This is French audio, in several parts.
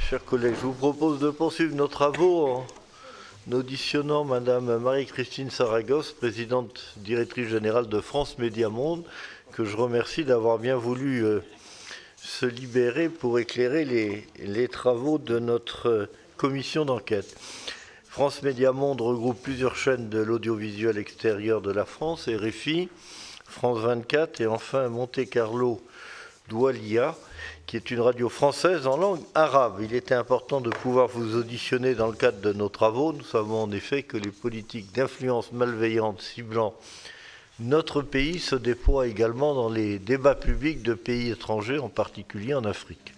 Chers collègues, je vous propose de poursuivre nos travaux en auditionnant Madame Marie-Christine Saragosse, présidente directrice générale de France Média Monde, que je remercie d'avoir bien voulu se libérer pour éclairer les travaux de notre commission d'enquête. France Média Monde regroupe plusieurs chaînes de l'audiovisuel extérieur de la France, RFI, France 24 et enfin Monte Carlo Doualiya, qui est une radio française en langue arabe. Il était important de pouvoir vous auditionner dans le cadre de nos travaux. Nous savons en effet que les politiques d'influence malveillante ciblant notre pays se déploient également dans les débats publics de pays étrangers, en particulier en Afrique.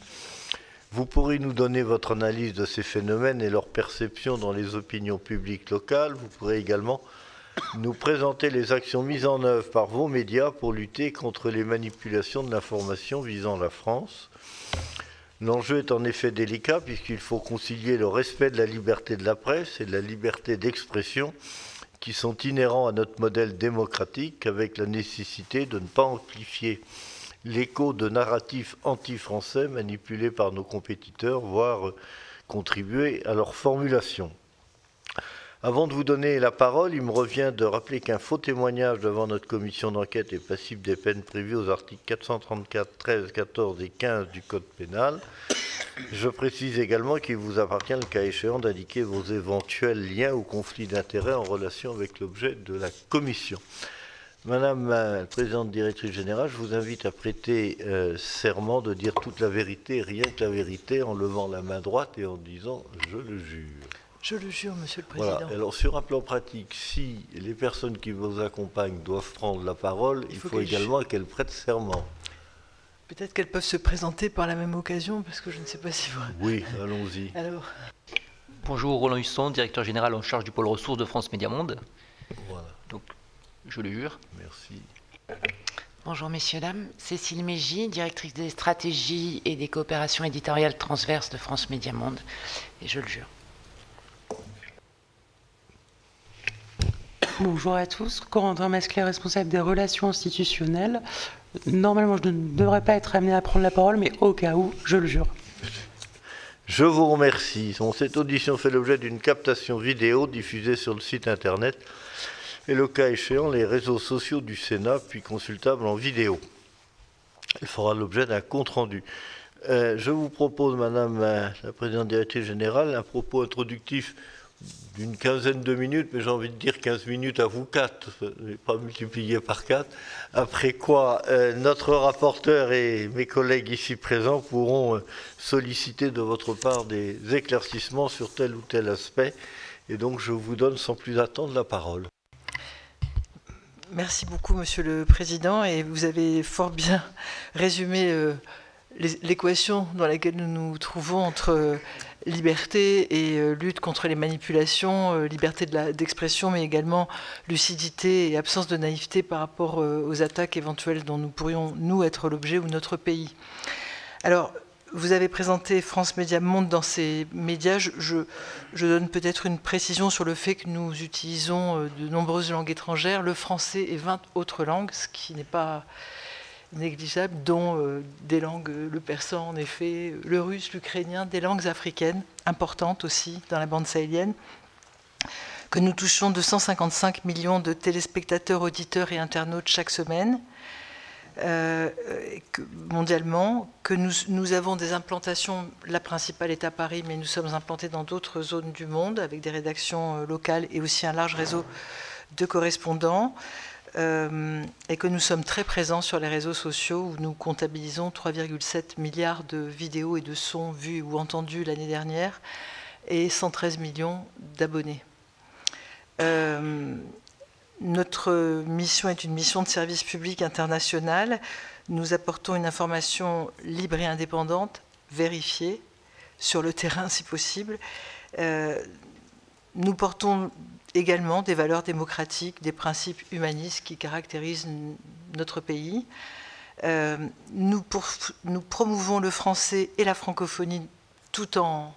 Vous pourrez nous donner votre analyse de ces phénomènes et leur perception dans les opinions publiques locales. Vous pourrez également nous présenter les actions mises en œuvre par vos médias pour lutter contre les manipulations de l'information visant la France. L'enjeu est en effet délicat puisqu'il faut concilier le respect de la liberté de la presse et de la liberté d'expression qui sont inhérents à notre modèle démocratique, avec la nécessité de ne pas amplifier l'écho de narratifs anti-français manipulés par nos compétiteurs, voire contribuer à leur formulation. Avant de vous donner la parole, il me revient de rappeler qu'un faux témoignage devant notre commission d'enquête est passible des peines prévues aux articles 434, 13, 14 et 15 du Code pénal. Je précise également qu'il vous appartient, le cas échéant, d'indiquer vos éventuels liens ou conflits d'intérêts en relation avec l'objet de la commission. Madame la présidente directrice générale, je vous invite à prêter serment de dire toute la vérité, rien que la vérité, en levant la main droite et en disant « je le jure ». Je le jure, Monsieur le Président. Voilà. Alors, sur un plan pratique, si les personnes qui vous accompagnent doivent prendre la parole, il faut également qu'elles prêtent serment. Peut-être qu'elles peuvent se présenter par la même occasion, parce que je ne sais pas si vous... Oui, allons-y. Alors... Bonjour, Roland Husson, directeur général en charge du pôle ressources de France Média Monde. Voilà. Donc, je le jure. Merci. Bonjour messieurs, dames. Cécile Mégy, directrice des stratégies et des coopérations éditoriales transverses de France Média Monde. Et je le jure. Bonjour à tous, Corentin Masclet, responsable des relations institutionnelles. Normalement, je ne devrais pas être amené à prendre la parole, mais au cas où, je le jure. Je vous remercie. Cette audition fait l'objet d'une captation vidéo diffusée sur le site internet et, le cas échéant, les réseaux sociaux du Sénat, puis consultable en vidéo. Elle fera l'objet d'un compte-rendu. Je vous propose, Madame la présidente directrice générale, un propos introductif d'une quinzaine de minutes, mais j'ai envie de dire 15 minutes à vous quatre, pas multiplié par 4, après quoi notre rapporteur et mes collègues ici présents pourront solliciter de votre part des éclaircissements sur tel ou tel aspect, et donc je vous donne sans plus attendre la parole. Merci beaucoup, Monsieur le Président, et vous avez fort bien résumé l'équation dans laquelle nous nous trouvons entre liberté et lutte contre les manipulations, liberté d'expression, mais également lucidité et absence de naïveté par rapport aux attaques éventuelles dont nous pourrions, nous, être l'objet ou notre pays. Alors, vous avez présenté France Média Monde dans ces médias. Je donne peut-être une précision sur le fait que nous utilisons de nombreuses langues étrangères, le français et 20 autres langues, ce qui n'est pas négligeable, dont des langues, le persan en effet, le russe, l'ukrainien, des langues africaines importantes aussi dans la bande sahélienne, que nous touchons 255 millions de téléspectateurs, auditeurs et internautes chaque semaine, mondialement, que nous avons des implantations, la principale est à Paris, mais nous sommes implantés dans d'autres zones du monde avec des rédactions locales et aussi un large réseau de correspondants, et que nous sommes très présents sur les réseaux sociaux où nous comptabilisons 3,7 milliards de vidéos et de sons vus ou entendus l'année dernière et 113 millions d'abonnés. Notre mission est une mission de service public international. Nous apportons une information libre et indépendante, vérifiée, sur le terrain si possible. Nous portons également des valeurs démocratiques, des principes humanistes qui caractérisent notre pays. Nous promouvons le français et la francophonie tout en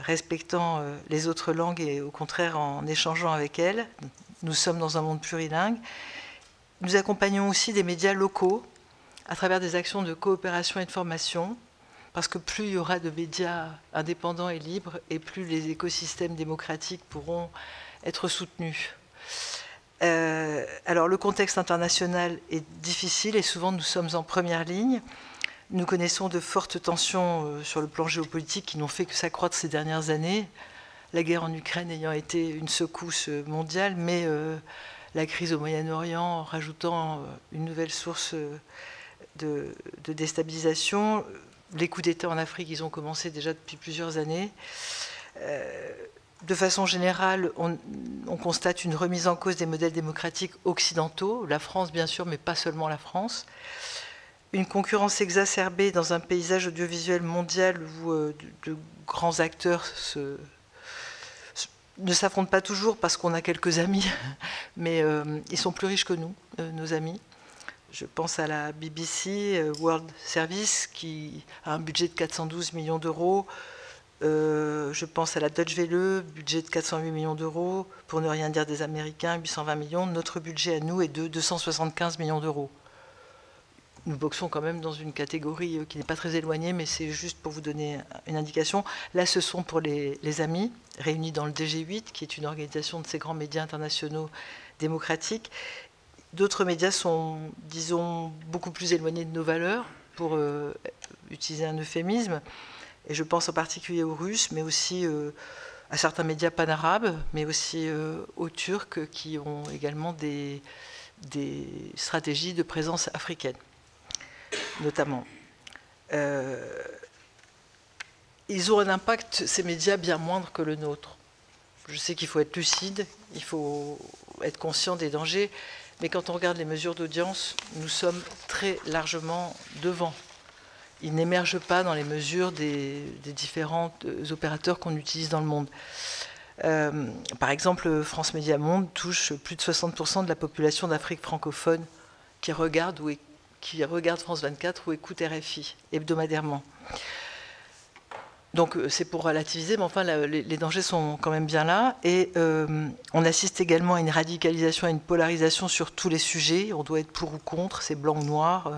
respectant les autres langues et au contraire en échangeant avec elles. Nous sommes dans un monde plurilingue. Nous accompagnons aussi des médias locaux à travers des actions de coopération et de formation parce que plus il y aura de médias indépendants et libres, et plus les écosystèmes démocratiques pourront être soutenus. Alors le contexte international est difficile et souvent nous sommes en première ligne. Nous connaissons de fortes tensions sur le plan géopolitique qui n'ont fait que s'accroître ces dernières années, la guerre en Ukraine ayant été une secousse mondiale, mais la crise au Moyen-Orient rajoutant une nouvelle source de déstabilisation. Les coups d'État en Afrique, ils ont commencé déjà depuis plusieurs années. De façon générale, on constate une remise en cause des modèles démocratiques occidentaux, la France bien sûr, mais pas seulement la France. Une concurrence exacerbée dans un paysage audiovisuel mondial où de grands acteurs ne s'affrontent pas toujours parce qu'on a quelques amis, mais ils sont plus riches que nous, nos amis. Je pense à la BBC World Service qui a un budget de 412 millions d'euros. Je pense à la Deutsche Welle, budget de 408 millions d'euros. Pour ne rien dire des Américains, 820 millions. Notre budget à nous est de 275 millions d'euros. Nous boxons quand même dans une catégorie qui n'est pas très éloignée, mais c'est juste pour vous donner une indication. Là, ce sont pour les amis, réunis dans le DG8, qui est une organisation de ces grands médias internationaux démocratiques. D'autres médias sont, disons, beaucoup plus éloignés de nos valeurs, pour utiliser un euphémisme. Et je pense en particulier aux Russes, mais aussi à certains médias panarabes, mais aussi aux Turcs, qui ont également des stratégies de présence africaine, notamment. Ils ont un impact, ces médias, bien moindre que le nôtre. Je sais qu'il faut être lucide, il faut être conscient des dangers, mais quand on regarde les mesures d'audience, nous sommes très largement devant. Ils n'émergent pas dans les mesures des différents opérateurs qu'on utilise dans le monde. Par exemple, France Média Monde touche plus de 60% de la population d'Afrique francophone qui regarde France 24 ou écoute RFI hebdomadairement. Donc c'est pour relativiser, mais enfin les dangers sont quand même bien là. Et on assiste également à une radicalisation, à une polarisation sur tous les sujets. On doit être pour ou contre, c'est blanc ou noir.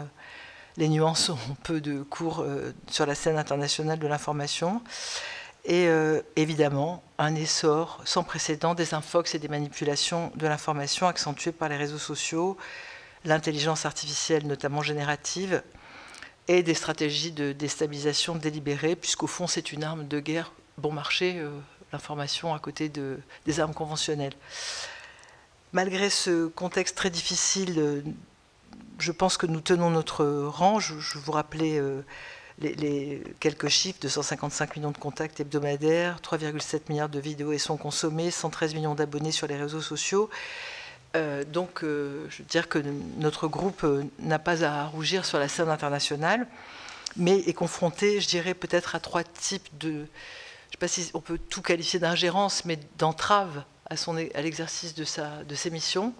Les nuances ont peu de cours sur la scène internationale de l'information. Et évidemment, un essor sans précédent des infox et des manipulations de l'information accentuées par les réseaux sociaux, l'intelligence artificielle, notamment générative, et des stratégies de déstabilisation délibérée, puisqu'au fond, c'est une arme de guerre bon marché, l'information à côté des armes conventionnelles. Malgré ce contexte très difficile, je pense que nous tenons notre rang. Je vous rappelais les quelques chiffres, 255 millions de contacts hebdomadaires, 3,7 milliards de vidéos et sons consommés, 113 millions d'abonnés sur les réseaux sociaux. Donc, je veux dire que notre groupe n'a pas à rougir sur la scène internationale, mais est confronté, je dirais, peut-être à trois types de... Je ne sais pas si on peut tout qualifier d'ingérence, mais d'entrave à l'exercice de ses missions.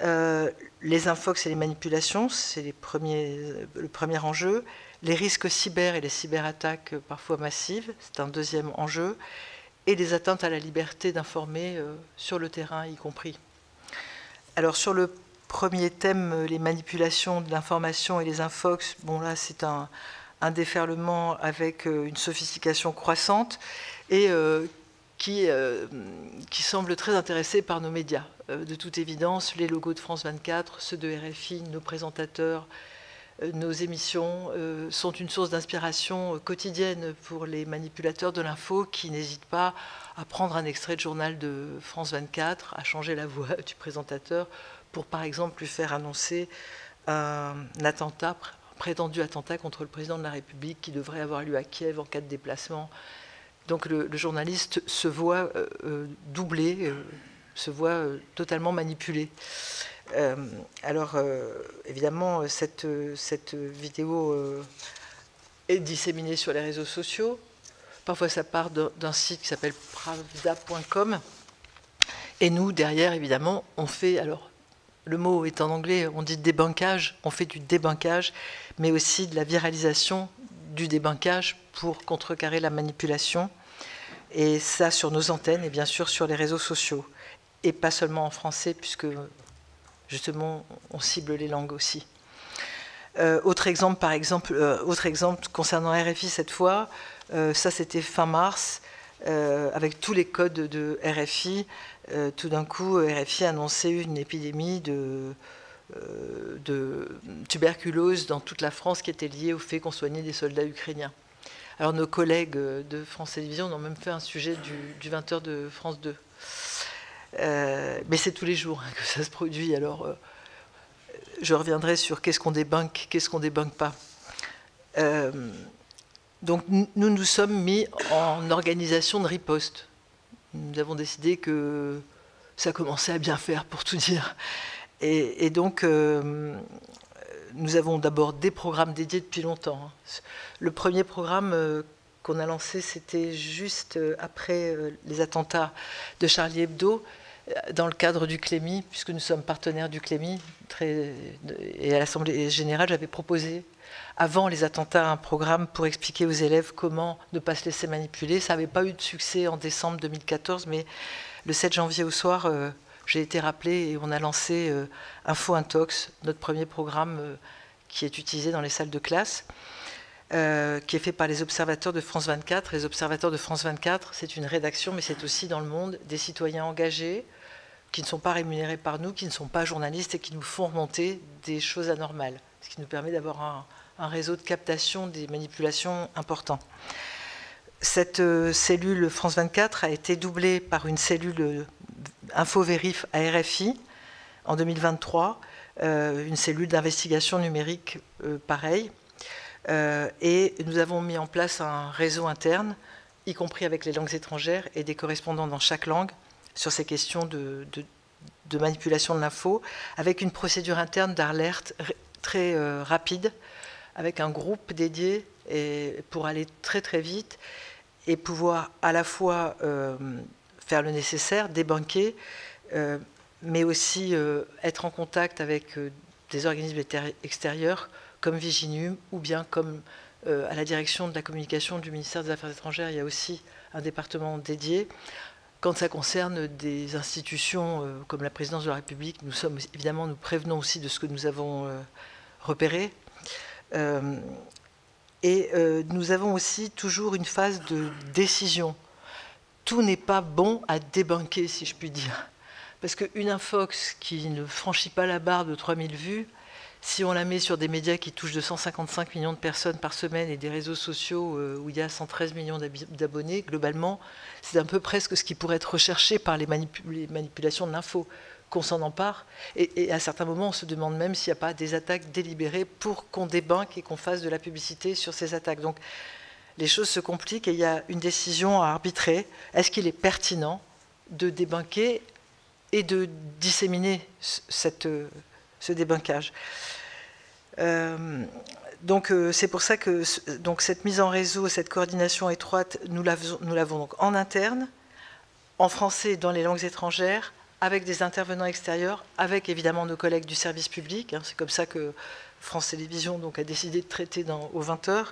Les infox et les manipulations, c'est le premier enjeu. Les risques cyber et les cyberattaques parfois massives, c'est un deuxième enjeu. Et les atteintes à la liberté d'informer sur le terrain, y compris. Alors sur le premier thème, les manipulations de l'information et les infox, bon là c'est un déferlement avec une sophistication croissante et qui semble très intéressé par nos médias. De toute évidence, les logos de France 24, ceux de RFI, nos présentateurs, nos émissions sont une source d'inspiration quotidienne pour les manipulateurs de l'info qui n'hésitent pas à prendre un extrait de journal de France 24, à changer la voix du présentateur pour, par exemple, lui faire annoncer un prétendu attentat contre le président de la République qui devrait avoir lieu à Kiev en cas de déplacement. Donc le journaliste se voit doublé, se voit totalement manipulé. Alors, évidemment, cette vidéo est disséminée sur les réseaux sociaux. Parfois, ça part d'un site qui s'appelle pravda.com. Et nous, derrière, évidemment, on fait... Alors, le mot est en anglais, on dit débunkage. On fait du débunkage, mais aussi de la viralisation du débunkage pour contrecarrer la manipulation. Et ça, sur nos antennes et bien sûr sur les réseaux sociaux. Et pas seulement en français, puisque... justement, on cible les langues aussi. Autre exemple concernant RFI cette fois, ça c'était fin mars, avec tous les codes de RFI. Tout d'un coup, RFI a annoncé une épidémie de tuberculose dans toute la France qui était liée au fait qu'on soignait des soldats ukrainiens. Alors nos collègues de France Télévisions ont même fait un sujet du 20h de France 2. Mais c'est tous les jours que ça se produit. Alors je reviendrai sur qu'est-ce qu'on débunk pas. Donc nous sommes mis en organisation de riposte. Nous avons décidé que ça commençait à bien faire, pour tout dire. Et donc, nous avons d'abord des programmes dédiés depuis longtemps. Le premier programme qu'on a lancé, c'était juste après les attentats de Charlie Hebdo, dans le cadre du CLEMI, puisque nous sommes partenaires du CLEMI. Et à l'Assemblée générale, j'avais proposé, avant les attentats, un programme pour expliquer aux élèves comment ne pas se laisser manipuler. Ça n'avait pas eu de succès en décembre 2014, mais le 7 janvier au soir, j'ai été rappelée et on a lancé Info Intox, notre premier programme qui est utilisé dans les salles de classe, qui est fait par les observateurs de France 24. Les observateurs de France 24, c'est une rédaction, mais c'est aussi dans le monde des citoyens engagés qui ne sont pas rémunérés par nous, qui ne sont pas journalistes et qui nous font remonter des choses anormales, ce qui nous permet d'avoir un réseau de captation des manipulations important. Cette cellule France 24 a été doublée par une cellule InfoVérif à RFI en 2023, une cellule d'investigation numérique pareil. Et nous avons mis en place un réseau interne, y compris avec les langues étrangères et des correspondants dans chaque langue, sur ces questions de manipulation de l'info, avec une procédure interne d'alerte très rapide, avec un groupe dédié pour aller très très vite et pouvoir à la fois faire le nécessaire, débunker, mais aussi être en contact avec des organismes extérieurs comme Viginum ou bien comme à la direction de la communication du ministère des Affaires étrangères, il y a aussi un département dédié. Quand ça concerne des institutions comme la présidence de la République, nous prévenons aussi de ce que nous avons repéré. Nous avons aussi toujours une phase de décision. Tout n'est pas bon à débunker, si je puis dire. Parce qu'une infox qui ne franchit pas la barre de 3000 vues, si on la met sur des médias qui touchent 255 millions de personnes par semaine et des réseaux sociaux où il y a 113 millions d'abonnés, globalement, c'est un peu presque ce qui pourrait être recherché par les manipulations de l'info, qu'on s'en empare. Et à certains moments, on se demande même s'il n'y a pas des attaques délibérées pour qu'on débunke et qu'on fasse de la publicité sur ces attaques. Donc, les choses se compliquent et il y a une décision à arbitrer. Est-ce qu'il est pertinent de débunker et de disséminer ce débunkage? Donc c'est pour ça que cette mise en réseau, cette coordination étroite, nous l'avons donc en interne, en français dans les langues étrangères, avec des intervenants extérieurs, avec évidemment nos collègues du service public. C'est comme ça que France Télévisions donc, a décidé de traiter aux 20h.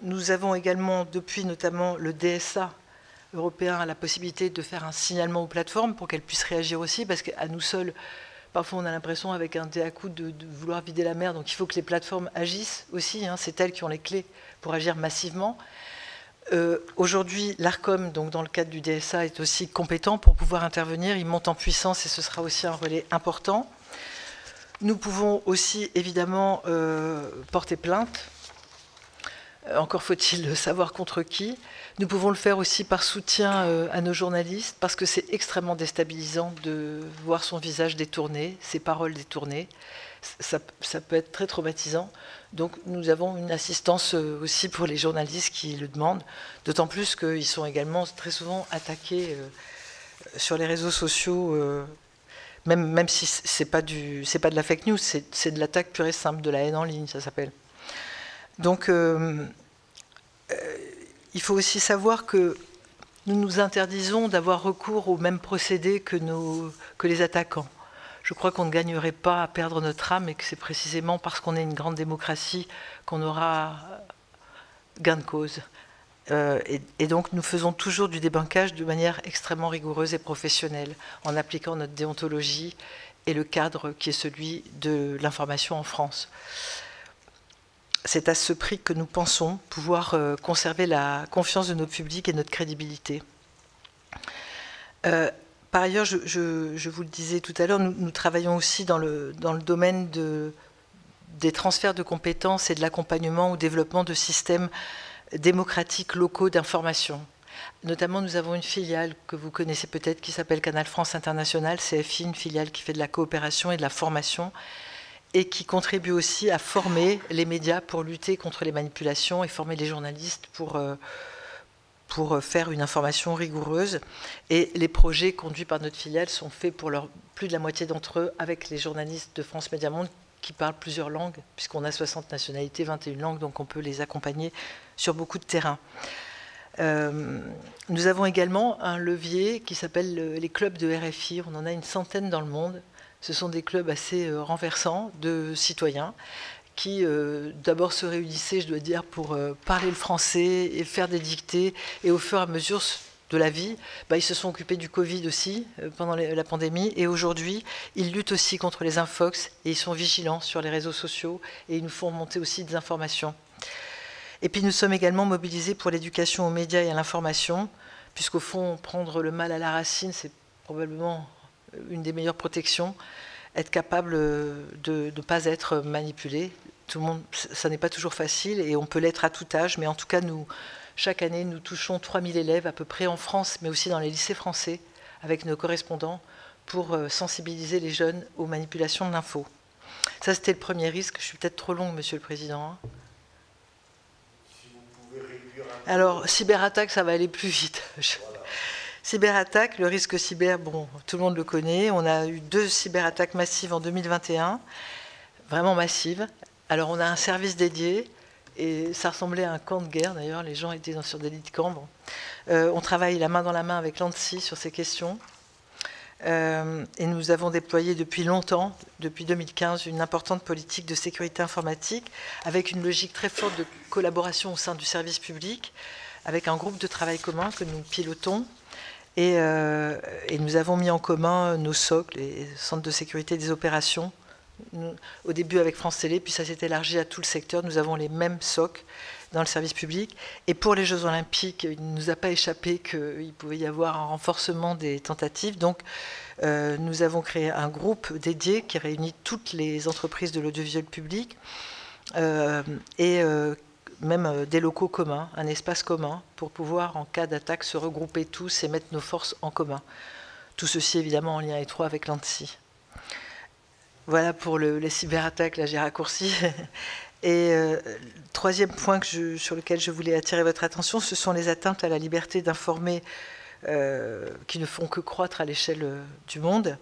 Nous avons également, depuis notamment le DSA européen, la possibilité de faire un signalement aux plateformes pour qu'elles puissent réagir aussi, parce qu'à nous seuls, parfois on a l'impression avec un DA-coup de vouloir vider la mer, donc il faut que les plateformes agissent aussi, c'est elles qui ont les clés pour agir massivement. Aujourd'hui, l'ARCOM, donc dans le cadre du DSA, est aussi compétent pour pouvoir intervenir, il monte en puissance et ce sera aussi un relais important. Nous pouvons aussi évidemment porter plainte. Encore faut-il savoir contre qui. Nous pouvons le faire aussi par soutien à nos journalistes, parce que c'est extrêmement déstabilisant de voir son visage détourné, ses paroles détournées. Ça peut être très traumatisant. Donc nous avons une assistance aussi pour les journalistes qui le demandent, d'autant plus qu'ils sont également très souvent attaqués sur les réseaux sociaux, même si c'est pas de la fake news, c'est de l'attaque pure et simple, de la haine en ligne, ça s'appelle. Donc il faut aussi savoir que nous nous interdisons d'avoir recours au même procédé que les attaquants. Je crois qu'on ne gagnerait pas à perdre notre âme et que c'est précisément parce qu'on est une grande démocratie qu'on aura gain de cause. Et donc nous faisons toujours du débunkage de manière extrêmement rigoureuse et professionnelle, en appliquant notre déontologie et le cadre qui est celui de l'information en France. C'est à ce prix que nous pensons pouvoir conserver la confiance de nos publics et notre crédibilité. Par ailleurs, je vous le disais tout à l'heure, nous travaillons aussi dans le domaine des transferts de compétences et de l'accompagnement au développement de systèmes démocratiques locaux d'information. Notamment, nous avons une filiale que vous connaissez peut-être qui s'appelle Canal France International, CFI, une filiale qui fait de la coopération et de la formation et qui contribue aussi à former les médias pour lutter contre les manipulations et former les journalistes pour faire une information rigoureuse. Et les projets conduits par notre filiale sont faits pour plus de la moitié d'entre eux avec les journalistes de France Médias Monde qui parlent plusieurs langues, puisqu'on a 60 nationalités, 21 langues, donc on peut les accompagner sur beaucoup de terrains. Nous avons également un levier qui s'appelle les clubs de RFI. On en a une centaine dans le monde. Ce sont des clubs assez renversants de citoyens qui d'abord se réunissaient, je dois dire, pour parler le français et faire des dictées. Et au fur et à mesure de la vie, ils se sont occupés du Covid aussi pendant la pandémie. Et aujourd'hui, ils luttent aussi contre les infox et ils sont vigilants sur les réseaux sociaux et ils nous font monter aussi des informations. Et puis nous sommes également mobilisés pour l'éducation aux médias et à l'information, puisqu'au fond, prendre le mal à la racine, c'est probablement une des meilleures protections. Être capable de ne pas être manipulé. Tout le monde, ça n'est pas toujours facile et on peut l'être à tout âge, mais en tout cas, chaque année, nous touchons 3000 élèves à peu près en France, mais aussi dans les lycées français, avec nos correspondants, pour sensibiliser les jeunes aux manipulations de l'info. Ça, c'était le premier risque. Je suis peut-être trop longue, Monsieur le Président. Alors, cyberattaque, ça va aller plus vite. Voilà. Cyberattaque, le risque cyber, bon, tout le monde le connaît. On a eu 2 cyberattaques massives en 2021, vraiment massives. Alors, on a un service dédié, et ça ressemblait à un camp de guerre, d'ailleurs. Les gens étaient sur des lits de camp. Bon. On travaille la main dans la main avec l'ANSSI sur ces questions. Et nous avons déployé depuis longtemps, depuis 2015, une importante politique de sécurité informatique avec une logique très forte de collaboration au sein du service public, avec un groupe de travail commun que nous pilotons. Et nous avons mis en commun nos SOC, les centres de sécurité des opérations, au début avec France Télé, puis ça s'est élargi à tout le secteur. Nous avons les mêmes SOC dans le service public. Et pour les Jeux Olympiques, il ne nous a pas échappé qu'il pouvait y avoir un renforcement des tentatives. Donc, nous avons créé un groupe dédié qui réunit toutes les entreprises de l'audiovisuel public et même des locaux communs, un espace commun pour pouvoir, en cas d'attaque, se regrouper tous et mettre nos forces en commun. Tout ceci, évidemment, en lien étroit avec l'ANSSI. Voilà pour les cyberattaques, là j'ai raccourci. Et troisième point sur lequel je voulais attirer votre attention, ce sont les atteintes à la liberté d'informer qui ne font que croître à l'échelle du monde.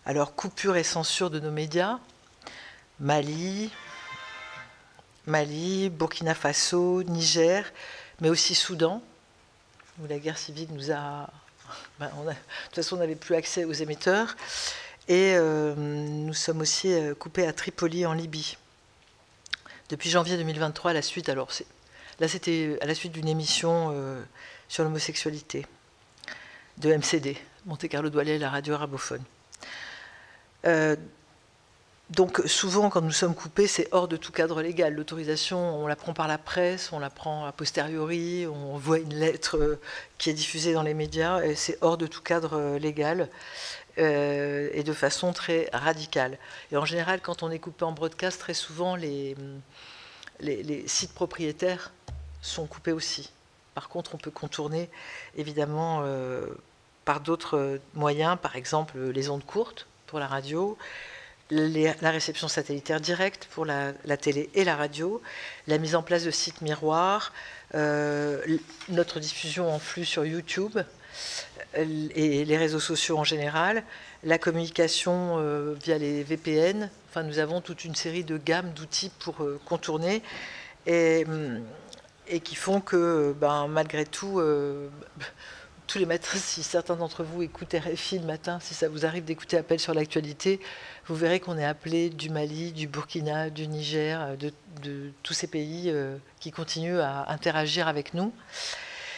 Alors, coupure et censure de nos médias, Mali, Burkina Faso, Niger, mais aussi Soudan, où la guerre civile nous a... de toute façon, on n'avait plus accès aux émetteurs. Et nous sommes aussi coupés à Tripoli, en Libye. Depuis janvier 2023, à la suite, là c'était à la suite d'une émission sur l'homosexualité de MCD, Monte Carlo Doualiet, la radio arabophone. Donc souvent, quand nous sommes coupés, c'est hors de tout cadre légal. L'autorisation, on la prend par la presse, on la prend a posteriori, on voit une lettre qui est diffusée dans les médias, et c'est hors de tout cadre légal. Et de façon très radicale. Et en général, quand on est coupé en broadcast, très souvent, les sites propriétaires sont coupés aussi. Par contre, on peut contourner, évidemment, par d'autres moyens, par exemple les ondes courtes pour la radio, la réception satellitaire directe pour la télé et la radio, la mise en place de sites miroirs, notre diffusion en flux sur YouTube, et les réseaux sociaux en général, la communication via les VPN. Enfin, nous avons toute une série de gammes d'outils pour contourner et qui font que, malgré tout, tous les matins, si certains d'entre vous écoutent RFI le matin, si ça vous arrive d'écouter Appel sur l'actualité, vous verrez qu'on est appelé du Mali, du Burkina, du Niger, de tous ces pays qui continuent à interagir avec nous.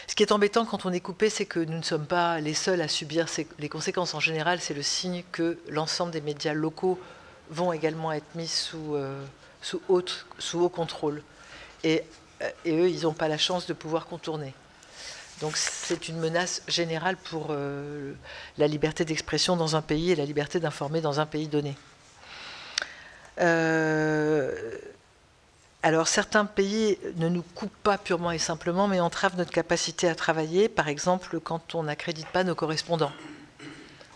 Ce qui est embêtant quand on est coupé, c'est que nous ne sommes pas les seuls à subir les conséquences. En général, c'est le signe que l'ensemble des médias locaux vont également être mis sous haut contrôle. Et eux, ils n'ont pas la chance de pouvoir contourner. Donc c'est une menace générale pour la liberté d'expression dans un pays et la liberté d'informer dans un pays donné. Alors certains pays ne nous coupent pas purement et simplement, mais entravent notre capacité à travailler, par exemple quand on n'accrédite pas nos correspondants.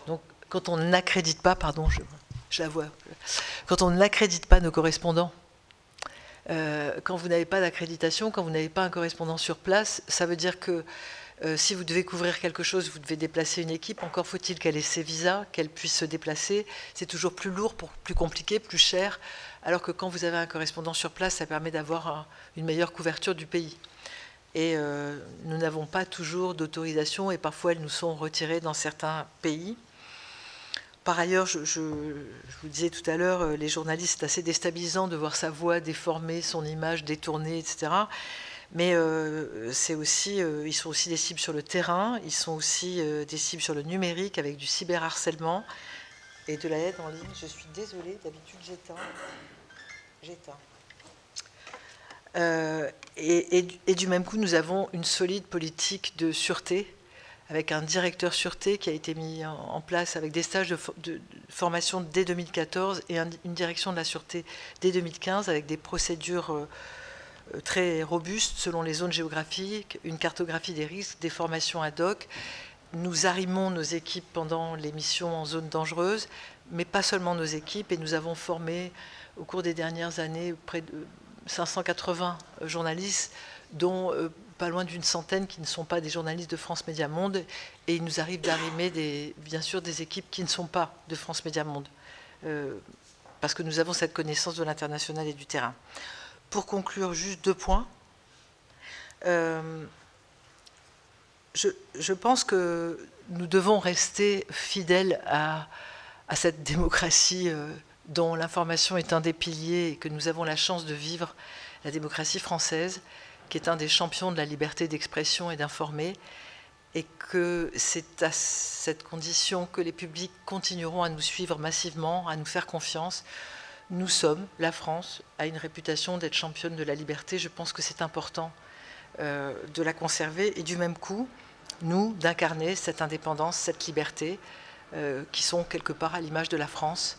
Donc quand on n'accrédite pas, pardon, je la vois, quand on n'accrédite pas nos correspondants, quand vous n'avez pas d'accréditation, quand vous n'avez pas un correspondant sur place, ça veut dire que si vous devez couvrir quelque chose, vous devez déplacer une équipe, encore faut-il qu'elle ait ses visas, qu'elle puisse se déplacer. C'est toujours plus lourd, plus compliqué, plus cher, alors que quand vous avez un correspondant sur place, ça permet d'avoir une meilleure couverture du pays. Et nous n'avons pas toujours d'autorisation et parfois elles nous sont retirées dans certains pays. Par ailleurs, je vous disais tout à l'heure, les journalistes, c'est assez déstabilisant de voir sa voix déformée, son image détournée, etc. Mais c'est aussi, ils sont aussi des cibles sur le terrain, ils sont aussi des cibles sur le numérique avec du cyberharcèlement et de la haine en ligne. Je suis désolée, d'habitude j'éteins. Et du même coup, nous avons une solide politique de sûreté avec un directeur sûreté qui a été mis en place avec des stages de formation dès 2014 et une direction de la sûreté dès 2015 avec des procédures très robustes selon les zones géographiques, une cartographie des risques, des formations ad hoc. Nous arrimons nos équipes pendant les missions en zone dangereuse, mais pas seulement nos équipes, et nous avons formé au cours des dernières années près de 580 journalistes, dont pas loin d'une centaine qui ne sont pas des journalistes de France Média Monde, et il nous arrive d'arrimer bien sûr des équipes qui ne sont pas de France Média Monde, parce que nous avons cette connaissance de l'international et du terrain. Pour conclure, juste 2 points. Je pense que nous devons rester fidèles à cette démocratie dont l'information est un des piliers et que nous avons la chance de vivre, la démocratie française, qui est un des champions de la liberté d'expression et d'informer, et que c'est à cette condition que les publics continueront à nous suivre massivement, à nous faire confiance. Nous sommes, la France, a une réputation d'être championne de la liberté. Je pense que c'est important de la conserver et du même coup, nous, d'incarner cette indépendance, cette liberté qui sont quelque part à l'image de la France.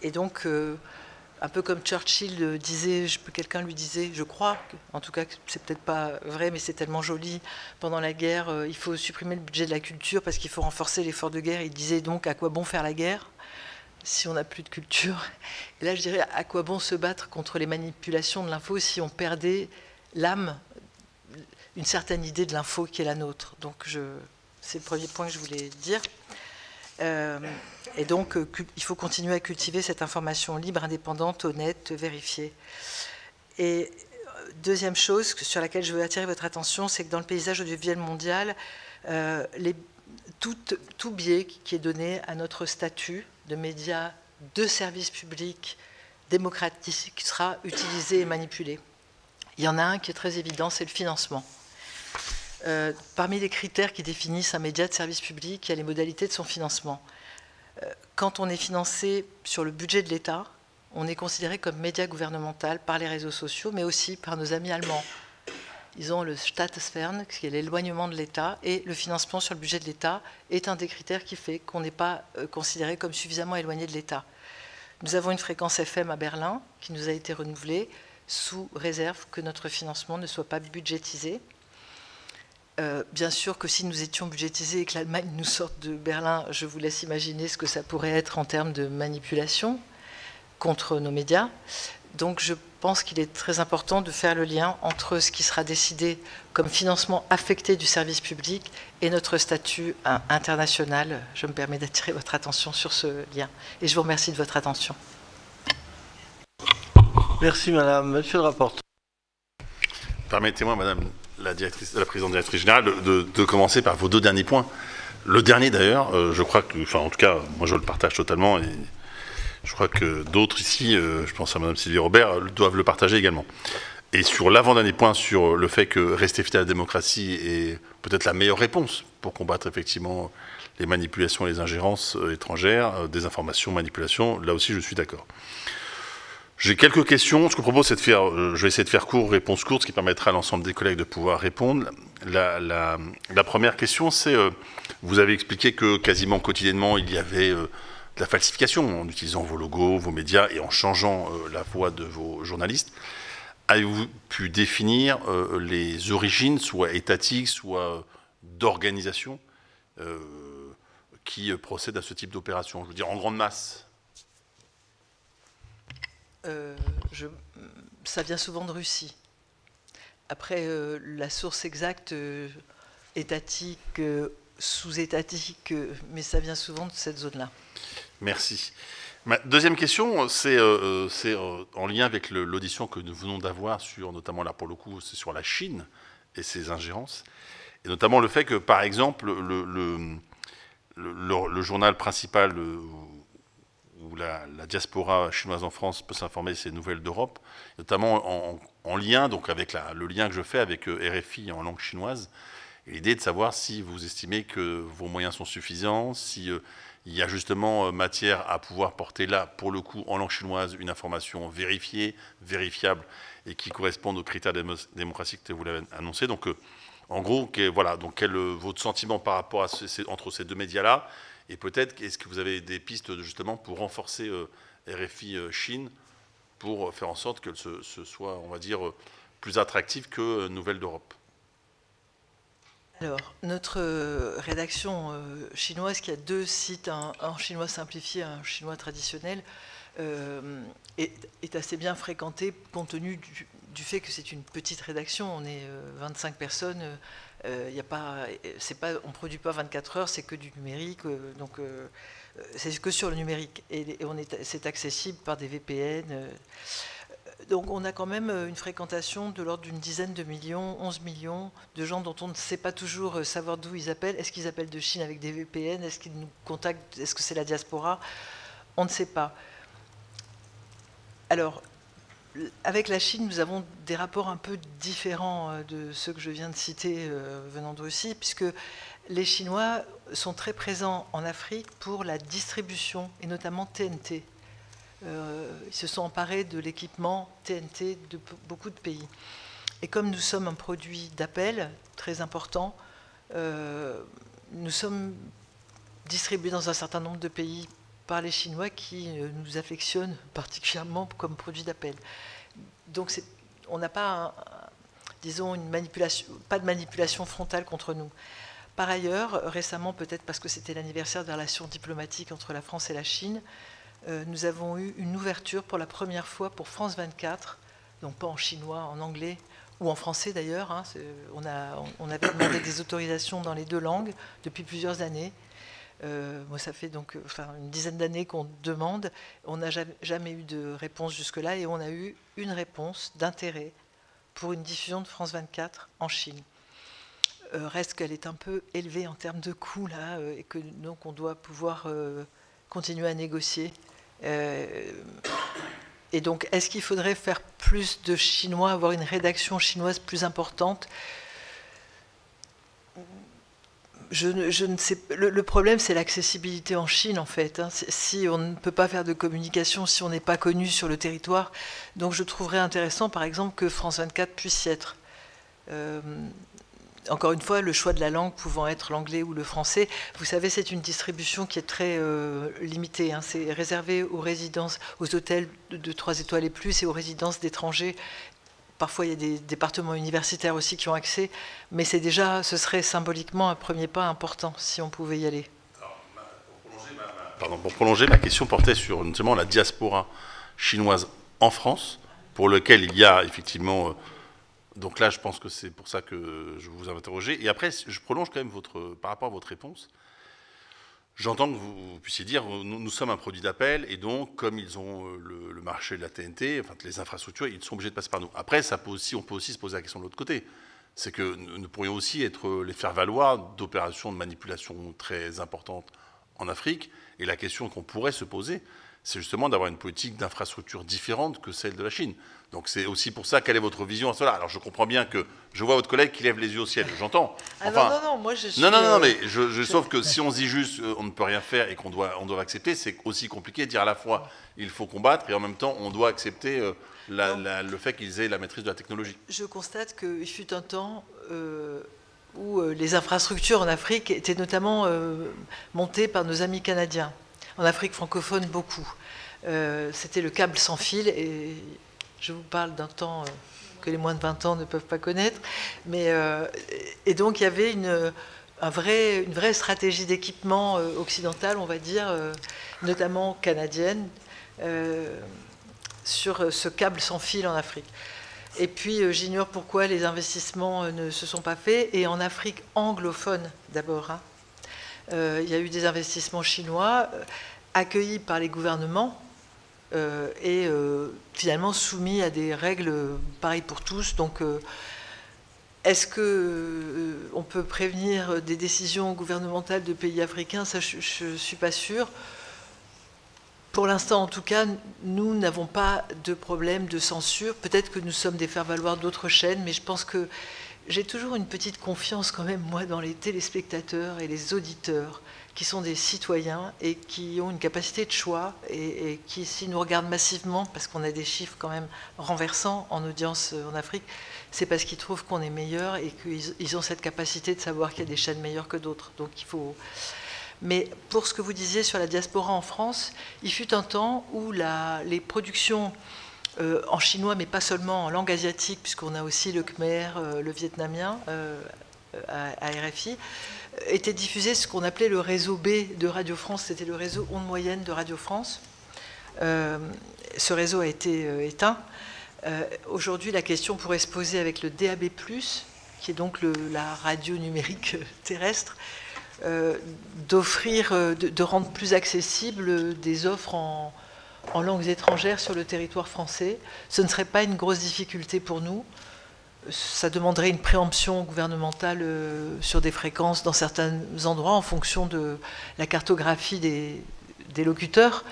Et donc, un peu comme Churchill disait, quelqu'un lui disait, je crois, en tout cas c'est peut-être pas vrai, mais c'est tellement joli, pendant la guerre, il faut supprimer le budget de la culture parce qu'il faut renforcer l'effort de guerre. Il disait donc, à quoi bon faire la guerre si on n'a plus de culture? Et là, je dirais, à quoi bon se battre contre les manipulations de l'info si on perdait l'âme, une certaine idée de l'info qui est la nôtre. Donc, c'est le premier point que je voulais dire. Et donc, il faut continuer à cultiver cette information libre, indépendante, honnête, vérifiée. Et deuxième chose sur laquelle je veux attirer votre attention, c'est que dans le paysage audiovisuel mondial, tout biais qui est donné à notre statut de médias de service public démocratique sera utilisé et manipulé. Il y en a un qui est très évident, c'est le financement. Parmi les critères qui définissent un média de service public, il y a les modalités de son financement. Quand on est financé sur le budget de l'État, on est considéré comme média gouvernemental par les réseaux sociaux, mais aussi par nos amis allemands. Ils ont le Staatsfern, qui est l'éloignement de l'État, et le financement sur le budget de l'État est un des critères qui fait qu'on n'est pas considéré comme suffisamment éloigné de l'État. Nous avons une fréquence FM à Berlin qui nous a été renouvelée sous réserve que notre financement ne soit pas budgétisé. Bien sûr que si nous étions budgétisés et que l'Allemagne nous sorte de Berlin, je vous laisse imaginer ce que ça pourrait être en termes de manipulation contre nos médias. Donc je pense qu'il est très important de faire le lien entre ce qui sera décidé comme financement affecté du service public et notre statut international. Je me permets d'attirer votre attention sur ce lien. Et je vous remercie de votre attention. Merci madame. Monsieur le rapporteur. Permettez-moi, madame la présidente directrice générale, de commencer par vos 2 derniers points. Le dernier d'ailleurs, je crois que, enfin en tout cas, moi je le partage totalement et je crois que d'autres ici, je pense à madame Sylvie Robert, doivent le partager également. Et sur l'avant-dernier point, sur le fait que rester fidèle à la démocratie est peut-être la meilleure réponse pour combattre effectivement les manipulations et les ingérences étrangères, désinformation, manipulation, là aussi je suis d'accord. J'ai quelques questions. Ce que je propose, c'est de faire, je vais essayer de faire court, réponse courte, ce qui permettra à l'ensemble des collègues de pouvoir répondre. La première question, c'est, vous avez expliqué que quasiment quotidiennement, il y avait de la falsification en utilisant vos logos, vos médias et en changeant la voix de vos journalistes. Avez-vous pu définir les origines, soit étatiques, soit d'organisation, qui procèdent à ce type d'opération? Je veux dire, en grande masse. Ça vient souvent de Russie. Après, la source exacte, étatique, sous-étatique, mais ça vient souvent de cette zone-là. Merci. Ma deuxième question, c'est en lien avec l'audition que nous venons d'avoir sur, notamment là pour le coup, c'est sur la Chine et ses ingérences, et notamment le fait que, par exemple, le journal principal où la diaspora chinoise en France peut s'informer, c'est Nouvelles d'Europe, notamment en lien donc avec le lien que je fais avec RFI en langue chinoise, et l'idée de savoir si vous estimez que vos moyens sont suffisants, si il y a justement matière à pouvoir porter là, pour le coup, en langue chinoise, une information vérifiée, vérifiable, et qui corresponde aux critères de démocratie que vous l'avez annoncé. Donc, en gros, voilà, donc quel est votre sentiment par rapport à entre ces deux médias-là? Et peut-être, est-ce que vous avez des pistes justement pour renforcer RFI Chine, pour faire en sorte que ce soit, on va dire, plus attractif que Nouvelles d'Europe? Alors, notre rédaction chinoise, qui a deux sites, un chinois simplifié, un chinois traditionnel, est assez bien fréquentée compte tenu du fait que c'est une petite rédaction. On est 25 personnes, on ne produit pas 24 heures, c'est que du numérique, donc c'est que sur le numérique. Et c'est accessible par des VPN. Donc on a quand même une fréquentation de l'ordre d'une dizaine de millions, 11 millions de gens dont on ne sait pas toujours savoir d'où ils appellent. Est-ce qu'ils appellent de Chine avec des VPN? Est-ce qu'ils nous contactent? Est-ce que c'est la diaspora? On ne sait pas. Alors, avec la Chine, nous avons des rapports un peu différents de ceux que je viens de citer venant de Russie, puisque les Chinois sont très présents en Afrique pour la distribution, et notamment TNT. Ils se sont emparés de l'équipement TNT de beaucoup de pays. Et comme nous sommes un produit d'appel très important, nous sommes distribués dans un certain nombre de pays par les Chinois qui nous affectionnent particulièrement comme produit d'appel. Donc on n'a pas, disons, pas de manipulation frontale contre nous. Par ailleurs, récemment, peut-être parce que c'était l'anniversaire des relations diplomatiques entre la France et la Chine, nous avons eu une ouverture pour la première fois pour France 24, donc pas en chinois, en anglais ou en français d'ailleurs. Hein, on avait demandé des autorisations dans les deux langues depuis plusieurs années. Moi, ça fait donc une dizaine d'années qu'on demande. On n'a jamais eu de réponse jusque-là et on a eu une réponse d'intérêt pour une diffusion de France 24 en Chine. Reste qu'elle est un peu élevée en termes de coûts là, et que donc on doit pouvoir continuer à négocier. Et donc, est-ce qu'il faudrait faire plus de chinois, avoir une rédaction chinoise plus importante? Je ne sais. Le problème, c'est l'accessibilité en Chine, en fait. Hein. Si on ne peut pas faire de communication, si on n'est pas connu sur le territoire. Donc, je trouverais intéressant, par exemple, que France 24 puisse y être. Encore une fois, le choix de la langue pouvant être l'anglais ou le français. Vous savez, c'est une distribution qui est très limitée. Hein. C'est réservé aux résidences, aux hôtels de 3 étoiles et plus et aux résidences d'étrangers. Parfois, il y a des départements universitaires aussi qui ont accès. Mais ce serait symboliquement un premier pas important si on pouvait y aller. Alors, pour prolonger, ma question portait sur notamment la diaspora chinoise en France, pour lequel il y a effectivement... Donc là, je pense que c'est pour ça que je vous ai interrogé. Et après, je prolonge quand même par rapport à votre réponse. J'entends que vous puissiez dire, nous sommes un produit d'appel, et donc, comme ils ont le marché de la TNT, enfin, les infrastructures, ils sont obligés de passer par nous. Après, on peut aussi se poser la question de l'autre côté. C'est que nous pourrions aussi être les faire-valoir d'opérations de manipulation très importantes en Afrique. Et la question qu'on pourrait se poser, c'est justement d'avoir une politique d'infrastructure différente que celle de la Chine. Donc c'est aussi pour ça, quelle est votre vision à cela? Alors je comprends bien que je vois votre collègue qui lève les yeux au ciel, j'entends. Enfin, non, moi je suis... Non, mais sauf que si on se dit juste on ne peut rien faire et on doit accepter, c'est aussi compliqué de dire à la fois il faut combattre et en même temps on doit accepter le fait qu'ils aient la maîtrise de la technologie. Je constate qu'il fut un temps où les infrastructures en Afrique étaient notamment montées par nos amis canadiens. En Afrique francophone, beaucoup. C'était le câble sans fil, et je vous parle d'un temps que les moins de 20 ans ne peuvent pas connaître. Et donc il y avait une vraie stratégie d'équipement occidentale, on va dire, notamment canadienne, sur ce câble sans fil en Afrique. Et puis j'ignore pourquoi les investissements ne se sont pas faits. Et en Afrique anglophone d'abord, hein, il y a eu des investissements chinois accueillis par les gouvernements et finalement soumis à des règles pareilles pour tous. Donc est-ce qu'on peut prévenir des décisions gouvernementales de pays africains? Ça, je ne suis pas sûre. Pour l'instant, en tout cas, nous n'avons pas de problème de censure. Peut-être que nous sommes des faire-valoir d'autres chaînes, mais je pense que j'ai toujours une petite confiance quand même, moi, dans les téléspectateurs et les auditeurs, qui sont des citoyens et qui ont une capacité de choix et qui, s'ils nous regardent massivement, parce qu'on a des chiffres quand même renversants en audience en Afrique, c'est parce qu'ils trouvent qu'on est meilleur et qu'ils ont cette capacité de savoir qu'il y a des chaînes meilleures que d'autres. Donc il faut... Mais pour ce que vous disiez sur la diaspora en France, il fut un temps où les productions en chinois, mais pas seulement en langue asiatique, puisqu'on a aussi le khmer, le vietnamien à RFI, étaient diffusées ce qu'on appelait le réseau B de Radio France. C'était le réseau onde moyenne de Radio France. Ce réseau a été éteint. Aujourd'hui, la question pourrait se poser avec le DAB+, qui est donc la radio numérique terrestre, d'offrir, de rendre plus accessibles des offres en langues étrangères sur le territoire français. Ce ne serait pas une grosse difficulté pour nous. Ça demanderait une préemption gouvernementale sur des fréquences dans certains endroits en fonction de la cartographie des locuteurs.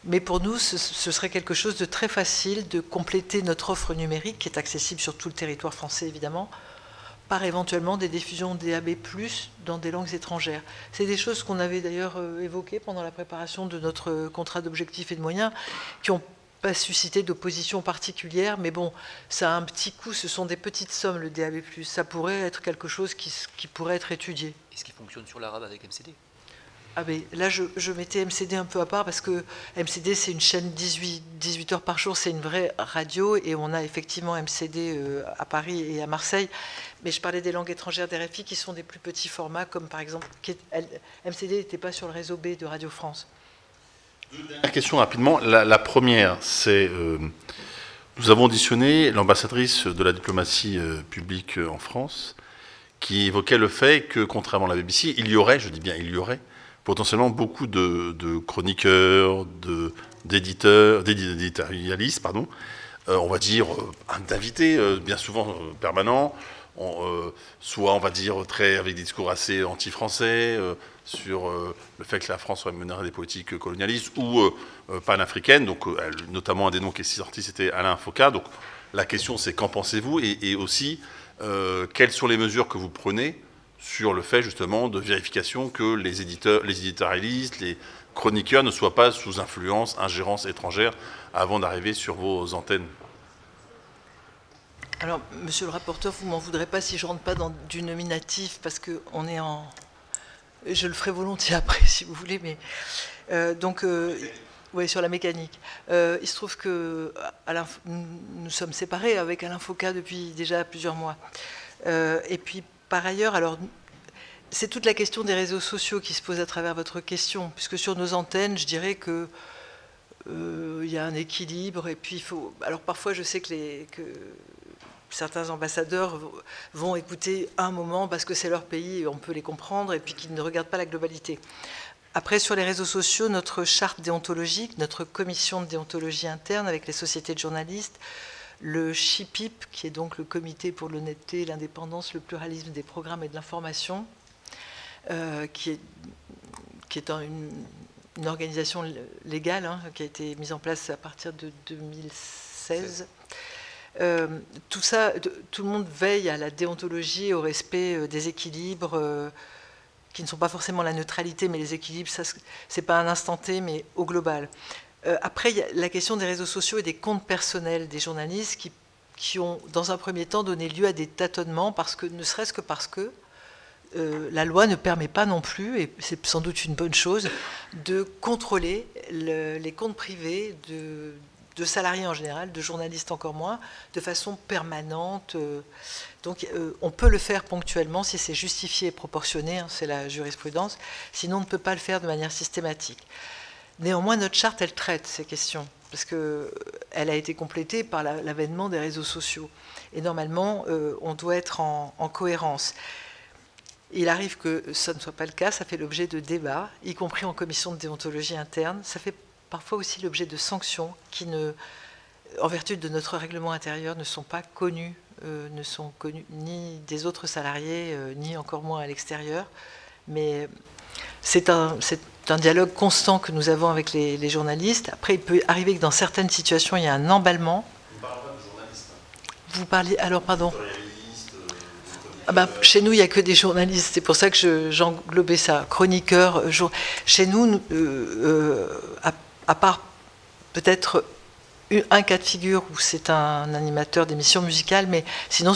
Mais pour nous, ce serait quelque chose de très facile de compléter notre offre numérique, qui est accessible sur tout le territoire français évidemment, par éventuellement des diffusions DAB+, dans des langues étrangères. C'est des choses qu'on avait d'ailleurs évoquées pendant la préparation de notre contrat d'objectifs et de moyens, qui n'ont pas suscité d'opposition particulière, mais bon, ça a un petit coût, ce sont des petites sommes, le DAB+. Ça pourrait être quelque chose qui pourrait être étudié. Est-ce qu'il fonctionne sur l'arabe avec MCD? Ah ben, là, je mettais MCD un peu à part parce que MCD, c'est une chaîne 18 heures par jour, c'est une vraie radio et on a effectivement MCD à Paris et à Marseille. Mais je parlais des langues étrangères d'RFI qui sont des plus petits formats, comme par exemple, MCD n'était pas sur le réseau B de Radio France. Une question rapidement. La première, c'est nous avons auditionné l'ambassadrice de la diplomatie publique en France qui évoquait le fait que, contrairement à la BBC, il y aurait, je dis bien il y aurait, potentiellement beaucoup de chroniqueurs, d'éditorialistes, pardon, on va dire d'invités, bien souvent permanents, soit on va dire avec des discours assez anti-français sur le fait que la France mènerait des politiques colonialistes ou panafricaines. Donc notamment un des noms qui est sorti, c'était Alain Foka. Donc la question c'est qu'en pensez-vous et aussi quelles sont les mesures que vous prenez sur le fait justement de vérification que les éditorialistes, les chroniqueurs ne soient pas sous influence, ingérence étrangère avant d'arriver sur vos antennes. Alors, monsieur le rapporteur, vous ne m'en voudrez pas si je ne rentre pas dans du nominatif, parce qu'on est en... Je le ferai volontiers après, si vous voulez, mais... oui, sur la mécanique. Il se trouve que nous sommes séparés avec Alain Foka depuis déjà plusieurs mois. Et puis, par ailleurs, alors, c'est toute la question des réseaux sociaux qui se pose à travers votre question, puisque sur nos antennes, je dirais que il y a un équilibre, et puis il faut... Alors, parfois, je sais que certains ambassadeurs vont écouter un moment parce que c'est leur pays et on peut les comprendre, et puis qu'ils ne regardent pas la globalité. Après, sur les réseaux sociaux, notre charte déontologique, notre commission de déontologie interne avec les sociétés de journalistes, le CHIPIP, qui est donc le comité pour l'honnêteté, l'indépendance, le pluralisme des programmes et de l'information, qui est une organisation légale hein, qui a été mise en place à partir de 2016. Tout ça, tout le monde veille à la déontologie, au respect des équilibres qui ne sont pas forcément la neutralité, mais les équilibres, ça, c'est pas un instant T, mais au global. Après, il y a la question des réseaux sociaux et des comptes personnels des journalistes qui ont, dans un premier temps, donné lieu à des tâtonnements, parce que, ne serait-ce que parce que la loi ne permet pas non plus, et c'est sans doute une bonne chose, de contrôler les comptes privés de salariés en général, de journalistes encore moins, de façon permanente. Donc on peut le faire ponctuellement si c'est justifié et proportionné, hein, c'est la jurisprudence, sinon on ne peut pas le faire de manière systématique. Néanmoins, notre charte, elle traite ces questions, parce qu'elle a été complétée par l'avènement des réseaux sociaux. Et normalement, on doit être en cohérence. Il arrive que ça ne soit pas le cas, ça fait l'objet de débats, y compris en commission de déontologie interne. Ça fait parfois aussi l'objet de sanctions qui, en vertu de notre règlement intérieur, ne sont pas connues, ne sont connues ni des autres salariés, ni encore moins à l'extérieur. Mais c'est un dialogue constant que nous avons avec les journalistes. Après, il peut arriver que dans certaines situations, il y a un emballement. Vous ne parlez pas de journalistes. Vous parliez... Alors, pardon. Ah ben, chez nous, il n'y a que des journalistes. C'est pour ça que j'englobais ça. Chroniqueurs. Chez nous, à part peut-être un cas de figure où c'est un animateur d'émission musicale, mais sinon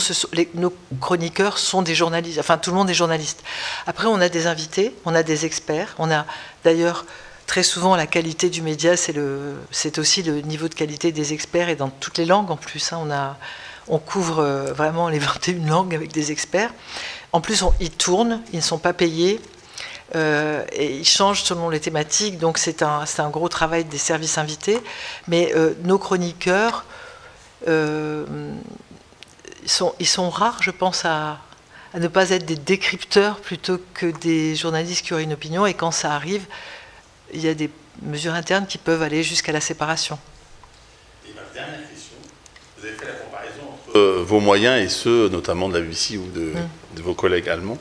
nos chroniqueurs sont des journalistes, enfin tout le monde est journaliste. Après on a des invités, on a des experts, on a d'ailleurs très souvent la qualité du média, c'est aussi le niveau de qualité des experts et dans toutes les langues en plus. Hein, on couvre vraiment les 21 langues avec des experts. En plus ils tournent, ils ne sont pas payés. Et ils changent selon les thématiques, donc c'est un gros travail des services invités. Mais nos chroniqueurs, ils sont rares, je pense, à ne pas être des décrypteurs plutôt que des journalistes qui auraient une opinion. Et quand ça arrive, il y a des mesures internes qui peuvent aller jusqu'à la séparation. Et ma dernière question, vous avez fait la comparaison entre vos moyens et ceux notamment de la BBC ou de vos collègues allemands.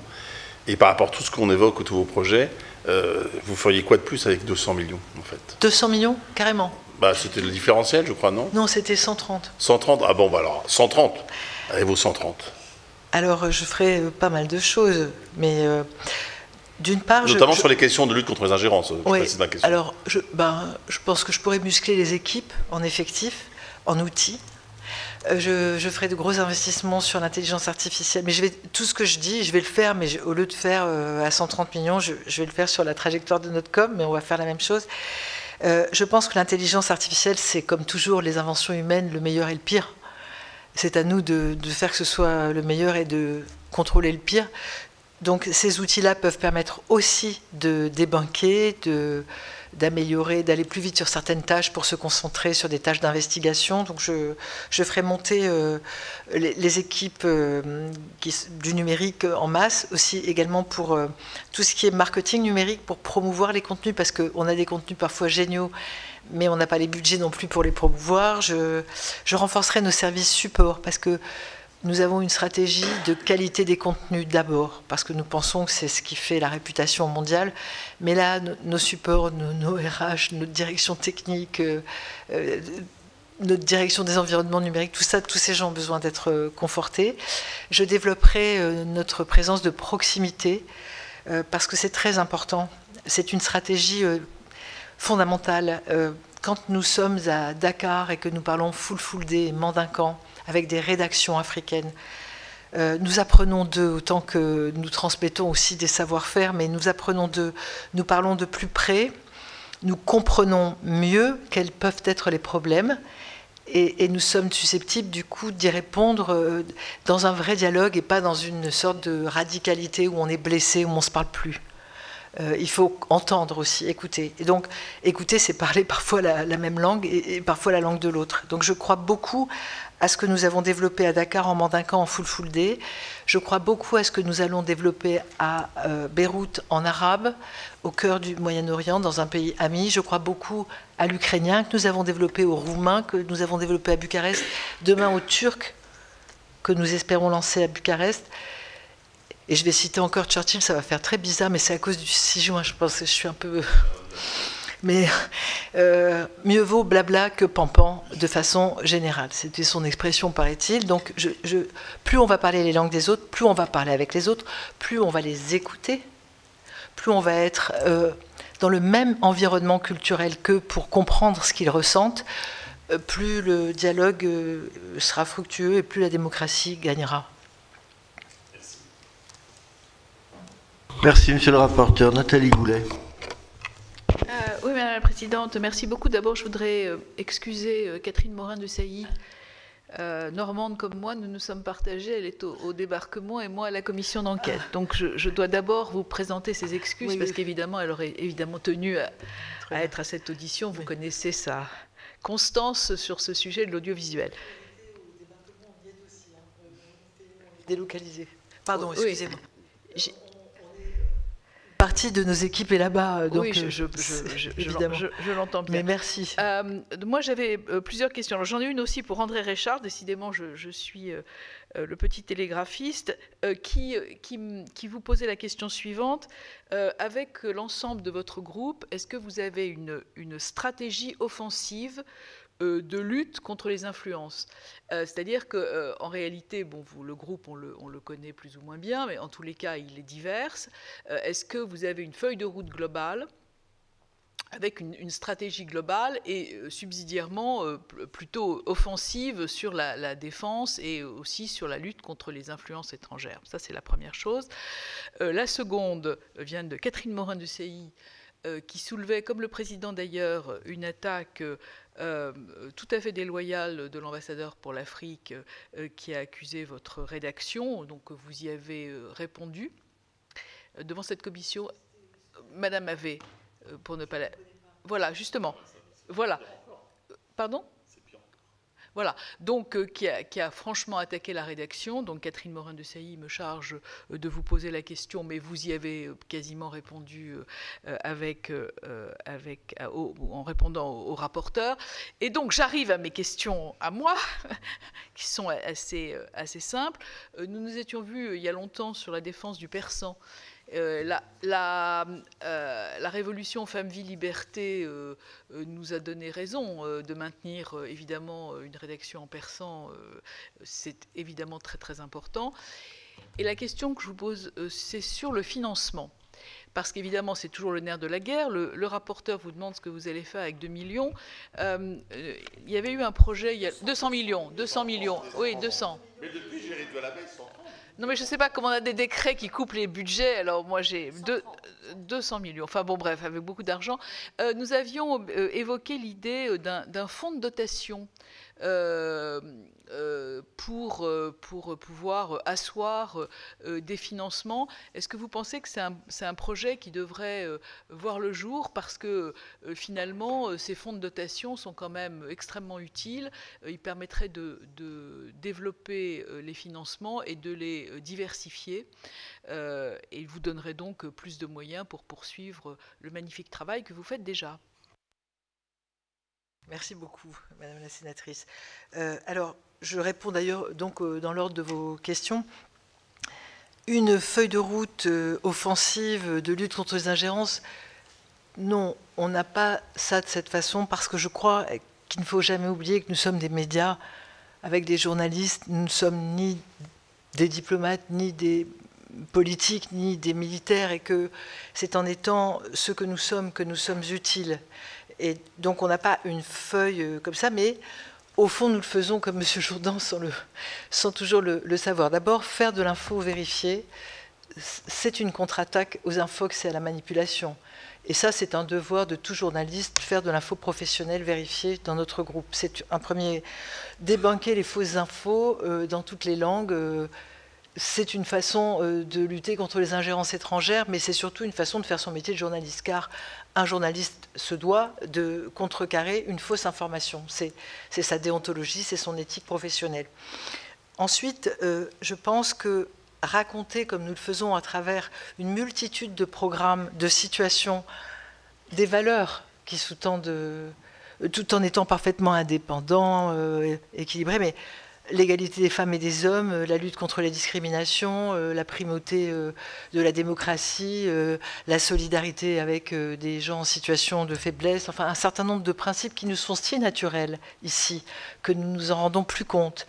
Et par rapport à tout ce qu'on évoque autour de vos projets, vous feriez quoi de plus avec 200 millions, en fait? 200 millions, carrément. Bah, c'était le différentiel, je crois, non? Non, c'était 130. 130? Ah bon, bah alors, 130. Allez, vos 130. Alors, je ferai pas mal de choses, mais d'une part... Notamment sur les questions de lutte contre les ingérences, oui, c'est ma question. Alors, je pense que je pourrais muscler les équipes en effectifs, en outils. Je ferai de gros investissements sur l'intelligence artificielle, mais tout ce que je dis, je vais le faire, mais au lieu de faire à 130 millions, je vais le faire sur la trajectoire de notre com, mais on va faire la même chose. Je pense que l'intelligence artificielle, c'est comme toujours les inventions humaines, le meilleur et le pire. C'est à nous de faire que ce soit le meilleur et de contrôler le pire. Donc ces outils-là peuvent permettre aussi de débunker, d'améliorer, d'aller plus vite sur certaines tâches pour se concentrer sur des tâches d'investigation. Donc je ferai monter les équipes du numérique en masse, aussi également pour tout ce qui est marketing numérique, pour promouvoir les contenus, parce qu'on a des contenus parfois géniaux, mais on n'a pas les budgets non plus pour les promouvoir. Je renforcerai nos services support, parce que nous avons une stratégie de qualité des contenus d'abord, parce que nous pensons que c'est ce qui fait la réputation mondiale. Mais là, nos supports, nos RH, notre direction technique, notre direction des environnements numériques, tout ça, tous ces gens ont besoin d'être confortés. Je développerai notre présence de proximité, parce que c'est très important. C'est une stratégie fondamentale. Quand nous sommes à Dakar et que nous parlons full day et mandinkan, avec des rédactions africaines. Nous apprenons d'eux autant que nous transmettons aussi des savoir-faire, mais nous apprenons d'eux, nous parlons de plus près, nous comprenons mieux quels peuvent être les problèmes, et nous sommes susceptibles du coup d'y répondre dans un vrai dialogue et pas dans une sorte de radicalité où on est blessé, où on ne se parle plus. Il faut entendre aussi, écouter. Et donc, écouter, c'est parler parfois la même langue et parfois la langue de l'autre. Donc, je crois beaucoup à ce que nous avons développé à Dakar en mandinkan en full day. Je crois beaucoup à ce que nous allons développer à Beyrouth en arabe, au cœur du Moyen-Orient, dans un pays ami. Je crois beaucoup à l'ukrainien que nous avons développé, au roumain que nous avons développé à Bucarest, demain au turc que nous espérons lancer à Bucarest. Et je vais citer encore Churchill, ça va faire très bizarre, mais c'est à cause du 6 juin, je pense que je suis un peu... mais mieux vaut blabla que pampan de façon générale. C'était son expression, paraît-il. Donc, plus on va parler les langues des autres, plus on va parler avec les autres, plus on va les écouter, plus on va être dans le même environnement culturel qu'eux pour comprendre ce qu'ils ressentent, plus le dialogue sera fructueux et plus la démocratie gagnera. Merci, monsieur le rapporteur. Nathalie Goulet. Oui, Madame la Présidente, merci beaucoup. D'abord, je voudrais excuser Catherine Morin de Sailly. Normande comme moi, nous nous sommes partagés. Elle est au débarquement et moi à la commission d'enquête. Donc, je dois d'abord vous présenter ses excuses parce qu'évidemment, elle aurait évidemment tenu à être à cette audition. Vous connaissez sa constance sur ce sujet de l'audiovisuel. Délocalisé. Pardon, excusez-moi. Partie de nos équipes est là-bas, donc oui, je l'entends bien. Mais merci. Moi, j'avais plusieurs questions. Alors, j'en ai une aussi pour André Richard. Décidément, je suis le petit télégraphiste qui vous posait la question suivante. Avec l'ensemble de votre groupe, est-ce que vous avez une stratégie offensive de lutte contre les influences? C'est-à-dire qu'en réalité, bon, le groupe, on le connaît plus ou moins bien, mais en tous les cas, il est divers. Est-ce que vous avez une feuille de route globale avec une stratégie globale et subsidiairement plutôt offensive sur la défense et aussi sur la lutte contre les influences étrangères? Ça, c'est la première chose. La seconde vient de Catherine Morin de Sailly, qui soulevait, comme le président d'ailleurs, une attaque tout à fait déloyale de l'ambassadeur pour l'Afrique qui a accusé votre rédaction. Donc vous y avez répondu. Devant cette commission, Madame avait, pour ne pas la... Voilà, justement. Voilà. Pardon ? Voilà, donc qui a franchement attaqué la rédaction. Donc Catherine Morin de Sailly me charge de vous poser la question, mais vous y avez quasiment répondu en répondant au rapporteur. Et donc j'arrive à mes questions à moi, qui sont assez simples. Nous nous étions vus il y a longtemps sur la défense du persan. La révolution Femmes, Vie, Liberté nous a donné raison de maintenir évidemment une rédaction en persan. C'est évidemment très très important. Et la question que je vous pose, c'est sur le financement. Parce qu'évidemment, c'est toujours le nerf de la guerre. Le rapporteur vous demande ce que vous allez faire avec 2 millions. Il y avait eu un projet, il y a 200 millions. Oui, 200. Mais depuis, j'ai réduit à la baisse 130. Non, mais je ne sais pas comment on a des décrets qui coupent les budgets. Alors, moi, j'ai 200 millions. Enfin, bon, bref, avec beaucoup d'argent. Nous avions évoqué l'idée d'un fonds de dotation pour pouvoir asseoir des financements. Est-ce que vous pensez que c'est un projet qui devrait voir le jour parce que finalement, ces fonds de dotation sont quand même extrêmement utiles. Ils permettraient de développer les financements et de les diversifier. Et ils vous donneraient donc plus de moyens pour poursuivre le magnifique travail que vous faites déjà. Merci beaucoup, Madame la sénatrice. Alors, je réponds d'ailleurs donc dans l'ordre de vos questions. Une feuille de route offensive de lutte contre les ingérences, non, on n'a pas ça de cette façon parce que je crois qu'il ne faut jamais oublier que nous sommes des médias avec des journalistes. Nous ne sommes ni des diplomates, ni des politiques, ni des militaires, et que c'est en étant ce que nous sommes utiles. Et donc on n'a pas une feuille comme ça, mais au fond nous le faisons comme M. Jourdan sans toujours le savoir. D'abord, faire de l'info vérifiée, c'est une contre-attaque aux infox et à la manipulation. Et ça, c'est un devoir de tout journaliste, faire de l'info professionnelle vérifiée dans notre groupe. C'est un premier. Débunker les fausses infos dans toutes les langues, c'est une façon de lutter contre les ingérences étrangères, mais c'est surtout une façon de faire son métier de journaliste, car un journaliste se doit de contrecarrer une fausse information. C'est sa déontologie, c'est son éthique professionnelle. Ensuite, je pense que raconter, comme nous le faisons à travers une multitude de programmes, de situations, des valeurs qui sous-tendent, tout en étant parfaitement indépendant, équilibré, mais l'égalité des femmes et des hommes, la lutte contre les discriminations, la primauté de la démocratie, la solidarité avec des gens en situation de faiblesse, enfin un certain nombre de principes qui nous sont si naturels ici, que nous nous en rendons plus compte,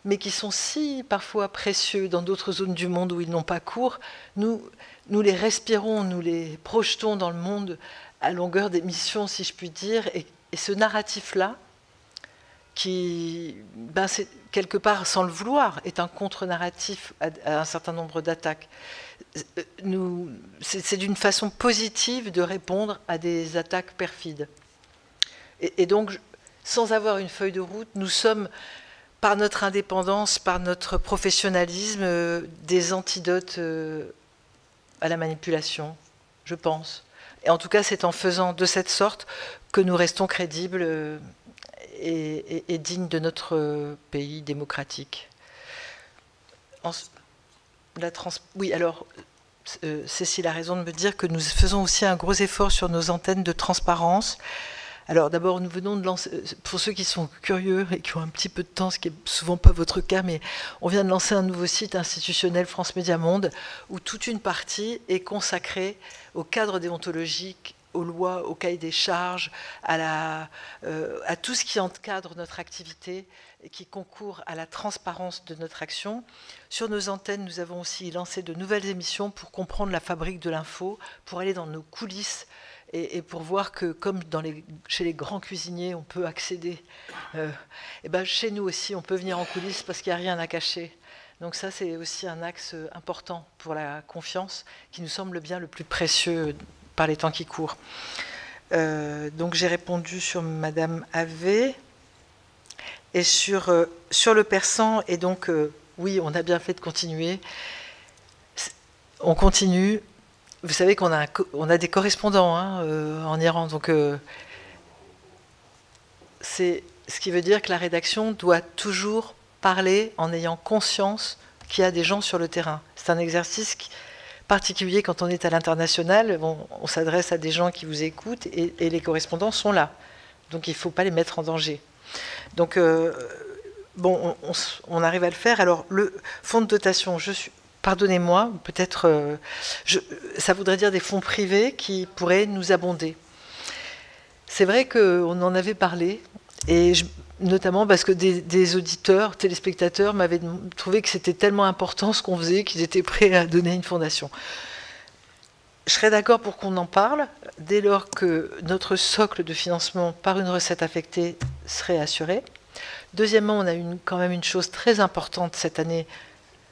mais qui sont si parfois précieux dans d'autres zones du monde où ils n'ont pas cours. Nous les respirons, nous les projetons dans le monde à longueur d'émission, si je puis dire, et ce narratif-là, qui, c'est quelque part, sans le vouloir, est un contre-narratif à un certain nombre d'attaques. C'est d'une façon positive de répondre à des attaques perfides. Et donc, sans avoir une feuille de route, nous sommes, par notre indépendance, par notre professionnalisme, des antidotes à la manipulation, je pense. Et en tout cas, c'est en faisant de cette sorte que nous restons crédibles et digne de notre pays démocratique. Oui, alors, Cécile a raison de me dire que nous faisons aussi un gros effort sur nos antennes de transparence. Alors d'abord, nous venons de lancer, pour ceux qui sont curieux et qui ont un petit peu de temps, ce qui n'est souvent pas votre cas, mais on vient de lancer un nouveau site institutionnel France Média Monde, où toute une partie est consacrée au cadre déontologique, aux lois, au cahier des charges, à tout ce qui encadre notre activité et qui concourt à la transparence de notre action. Sur nos antennes, nous avons aussi lancé de nouvelles émissions pour comprendre la fabrique de l'info, pour aller dans nos coulisses et pour voir que, comme chez les grands cuisiniers, on peut accéder, et ben chez nous aussi, on peut venir en coulisses parce qu'il n'y a rien à cacher. Donc ça, c'est aussi un axe important pour la confiance qui nous semble bien le plus précieux par les temps qui courent. Donc j'ai répondu sur Madame Havé et sur le persan, et donc oui, on a bien fait de continuer. On continue. Vous savez qu'on a des correspondants en Iran, donc c'est ce qui veut dire que la rédaction doit toujours parler en ayant conscience qu'il y a des gens sur le terrain. C'est un exercice particulier quand on est à l'international. Bon, on s'adresse à des gens qui vous écoutent et les correspondants sont là. Donc il ne faut pas les mettre en danger. Donc, bon, on arrive à le faire. Alors, le fonds de dotation, pardonnez-moi, peut-être, ça voudrait dire des fonds privés qui pourraient nous abonder. C'est vrai qu'on en avait parlé, et notamment parce que des auditeurs, téléspectateurs m'avaient trouvé que c'était tellement important ce qu'on faisait qu'ils étaient prêts à donner une fondation. Je serais d'accord pour qu'on en parle dès lors que notre socle de financement par une recette affectée serait assuré. Deuxièmement, on a quand même une chose très importante cette année,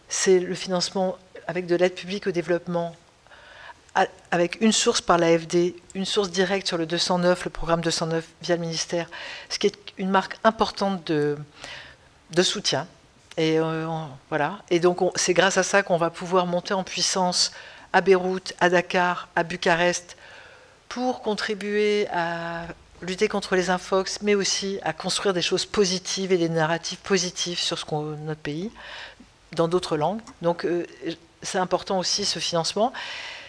c'est le financement avec de l'aide publique au développement, avec une source par l'AFD, une source directe sur le 209, le programme 209 via le ministère, ce qui est une marque importante de soutien. Et voilà. Et donc c'est grâce à ça qu'on va pouvoir monter en puissance à Beyrouth, à Dakar, à Bucarest, pour contribuer à lutter contre les infox, mais aussi à construire des choses positives et des narratifs positifs sur notre pays, dans d'autres langues. Donc c'est important aussi ce financement.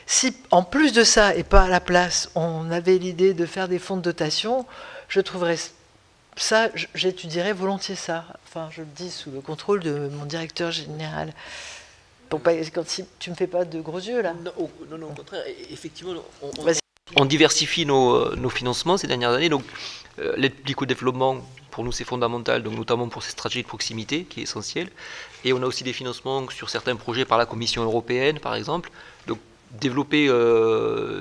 Si, en plus de ça, et pas à la place, on avait l'idée de faire des fonds de dotation, je trouverais ça, j'étudierais volontiers ça. Enfin, je le dis sous le contrôle de mon directeur général. Si tu me fais pas de gros yeux, là. Non, au contraire, effectivement, on diversifie nos financements ces dernières années. Donc, l'aide publique au développement, pour nous, c'est fondamental, donc notamment pour ces stratégies de proximité, qui est essentielle. Et on a aussi des financements sur certains projets par la Commission européenne, par exemple. Donc, développer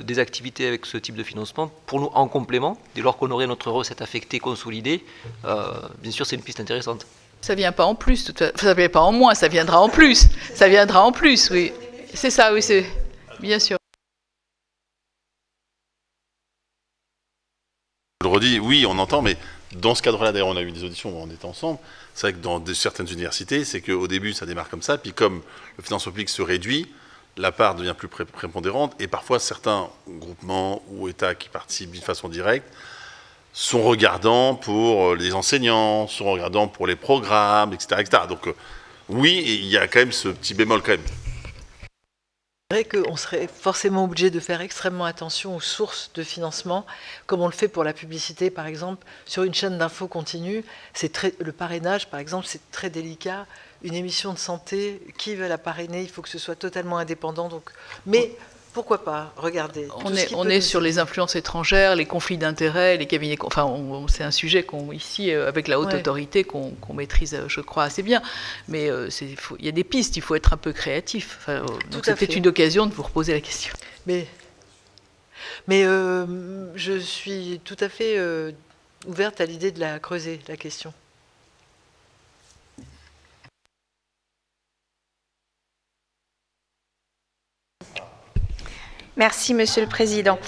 des activités avec ce type de financement, pour nous, en complément, dès lors qu'on aurait notre recette affectée consolidée, bien sûr, c'est une piste intéressante. Ça ne vient pas en plus, ça ne vient pas en moins, ça viendra en plus. Ça viendra en plus, oui. C'est ça, oui, c'est bien sûr. Je le redis, oui, on entend, mais dans ce cadre-là, d'ailleurs, on a eu des auditions où on était ensemble. C'est vrai que dans certaines universités, c'est qu'au début, ça démarre comme ça, puis comme le financement public se réduit, la part devient plus prépondérante, et parfois certains groupements ou États qui participent d'une façon directe sont regardants pour les enseignants, sont regardants pour les programmes, etc. etc. Donc oui, il y a quand même ce petit bémol quand même. C'est vrai qu'on serait forcément obligé de faire extrêmement attention aux sources de financement, comme on le fait pour la publicité, par exemple. Sur une chaîne d'info continue, le parrainage, par exemple, c'est très délicat. Une émission de santé, qui veut la parrainer? Il faut que ce soit totalement indépendant. Donc, mais pourquoi pas? Regardez. On est sur les influences étrangères, les conflits d'intérêts, les cabinets. Enfin, c'est un sujet ici, avec la haute autorité, qu'on maîtrise, je crois, assez bien. Mais il y a des pistes, il faut être un peu créatif. Enfin, donc c'était une occasion de vous reposer la question. Mais je suis tout à fait ouverte à l'idée de la creuser, la question. Merci, Monsieur le Président.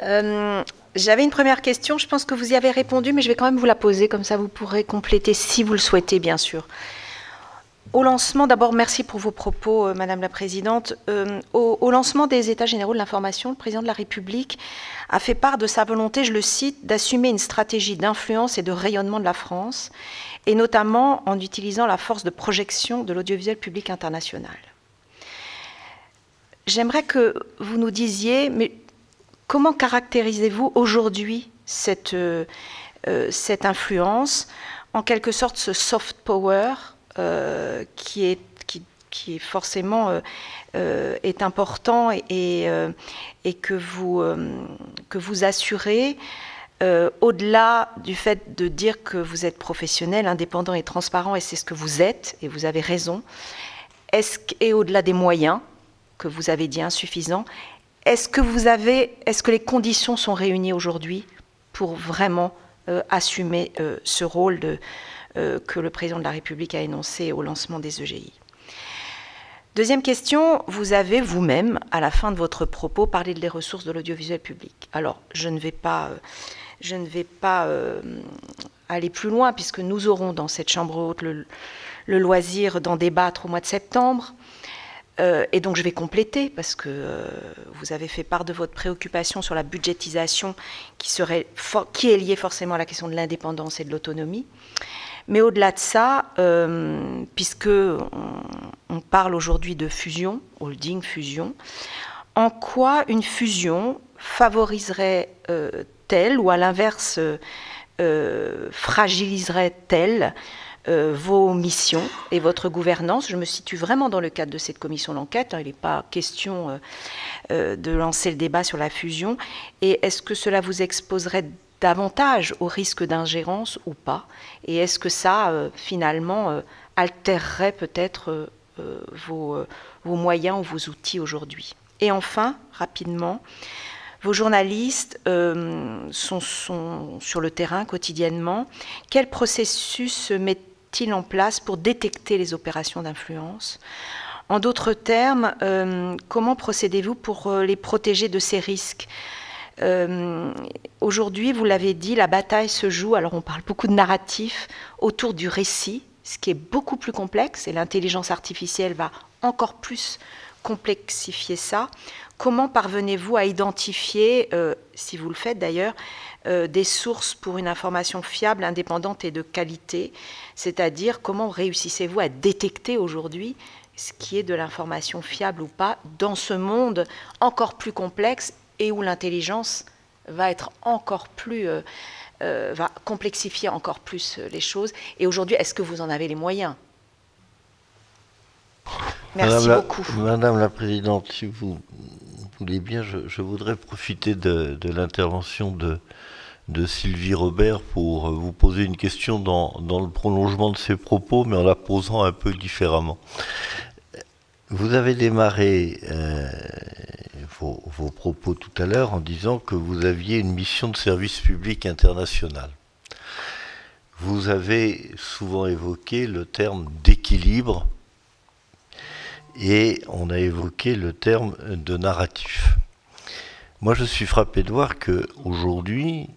J'avais une première question, je pense que vous y avez répondu, mais je vais quand même vous la poser, comme ça vous pourrez compléter si vous le souhaitez, bien sûr. Au lancement, d'abord, merci pour vos propos, Madame la Présidente. Au lancement des États généraux de l'information, le Président de la République a fait part de sa volonté, je le cite, d'assumer une stratégie d'influence et de rayonnement de la France, et notamment en utilisant la force de projection de l'audiovisuel public international. J'aimerais que vous nous disiez, mais comment caractérisez-vous aujourd'hui cette influence, en quelque sorte ce soft power qui est forcément est important et que vous assurez, au-delà du fait de dire que vous êtes professionnel, indépendant et transparent, et c'est ce que vous êtes, et vous avez raison, et au-delà des moyens, que vous avez dit insuffisant, est-ce que les conditions sont réunies aujourd'hui pour vraiment assumer ce rôle que le Président de la République a énoncé au lancement des EGI? Deuxième question, vous avez vous-même, à la fin de votre propos, parlé des ressources de l'audiovisuel public. Alors, je ne vais pas aller plus loin, puisque nous aurons dans cette Chambre haute le loisir d'en débattre au mois de septembre. Et donc je vais compléter, parce que vous avez fait part de votre préoccupation sur la budgétisation qui est liée forcément à la question de l'indépendance et de l'autonomie. Mais au-delà de ça, puisque on parle aujourd'hui de fusion, holding, fusion, en quoi une fusion favoriserait-elle ou à l'inverse fragiliserait-elle vos missions et votre gouvernance? Je me situe vraiment dans le cadre de cette commission d'enquête. Il n'est pas question de lancer le débat sur la fusion. Et est-ce que cela vous exposerait davantage au risque d'ingérence ou pas? Et est-ce que ça, finalement, altérerait peut-être vos moyens ou vos outils aujourd'hui? Et enfin, rapidement, vos journalistes sont sur le terrain quotidiennement. Quel processus met-il en place pour détecter les opérations d'influence? En d'autres termes, comment procédez-vous pour les protéger de ces risques? Aujourd'hui, vous l'avez dit, la bataille se joue, alors on parle beaucoup de narratif, autour du récit, ce qui est beaucoup plus complexe, et l'intelligence artificielle va encore plus complexifier ça. Comment parvenez-vous à identifier, si vous le faites d'ailleurs, des sources pour une information fiable, indépendante et de qualité? C'est-à-dire, comment réussissez-vous à détecter aujourd'hui ce qui est de l'information fiable ou pas dans ce monde encore plus complexe et où l'intelligence va être encore plus, va complexifier encore plus les choses? Et aujourd'hui, est-ce que vous en avez les moyens? Merci beaucoup. Madame la Présidente, si vous voulez bien, je voudrais profiter de l'intervention de Sylvie Robert pour vous poser une question dans le prolongement de ses propos, mais en la posant un peu différemment. Vous avez démarré vos propos tout à l'heure en disant que vous aviez une mission de service public international. Vous avez souvent évoqué le terme d'équilibre et on a évoqué le terme de narratif. Moi, je suis frappé de voir qu'aujourd'hui,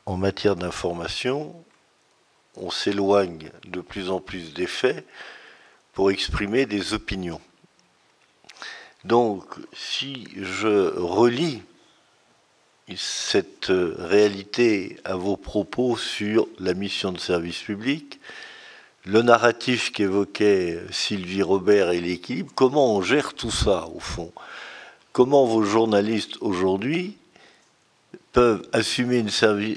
en matière d'information, on s'éloigne de plus en plus des faits pour exprimer des opinions. Donc, si je relie cette réalité à vos propos sur la mission de service public, le narratif qu'évoquait Sylvie Robert et l'équilibre, comment on gère tout ça, au fond? Comment vos journalistes, aujourd'hui, peuvent assumer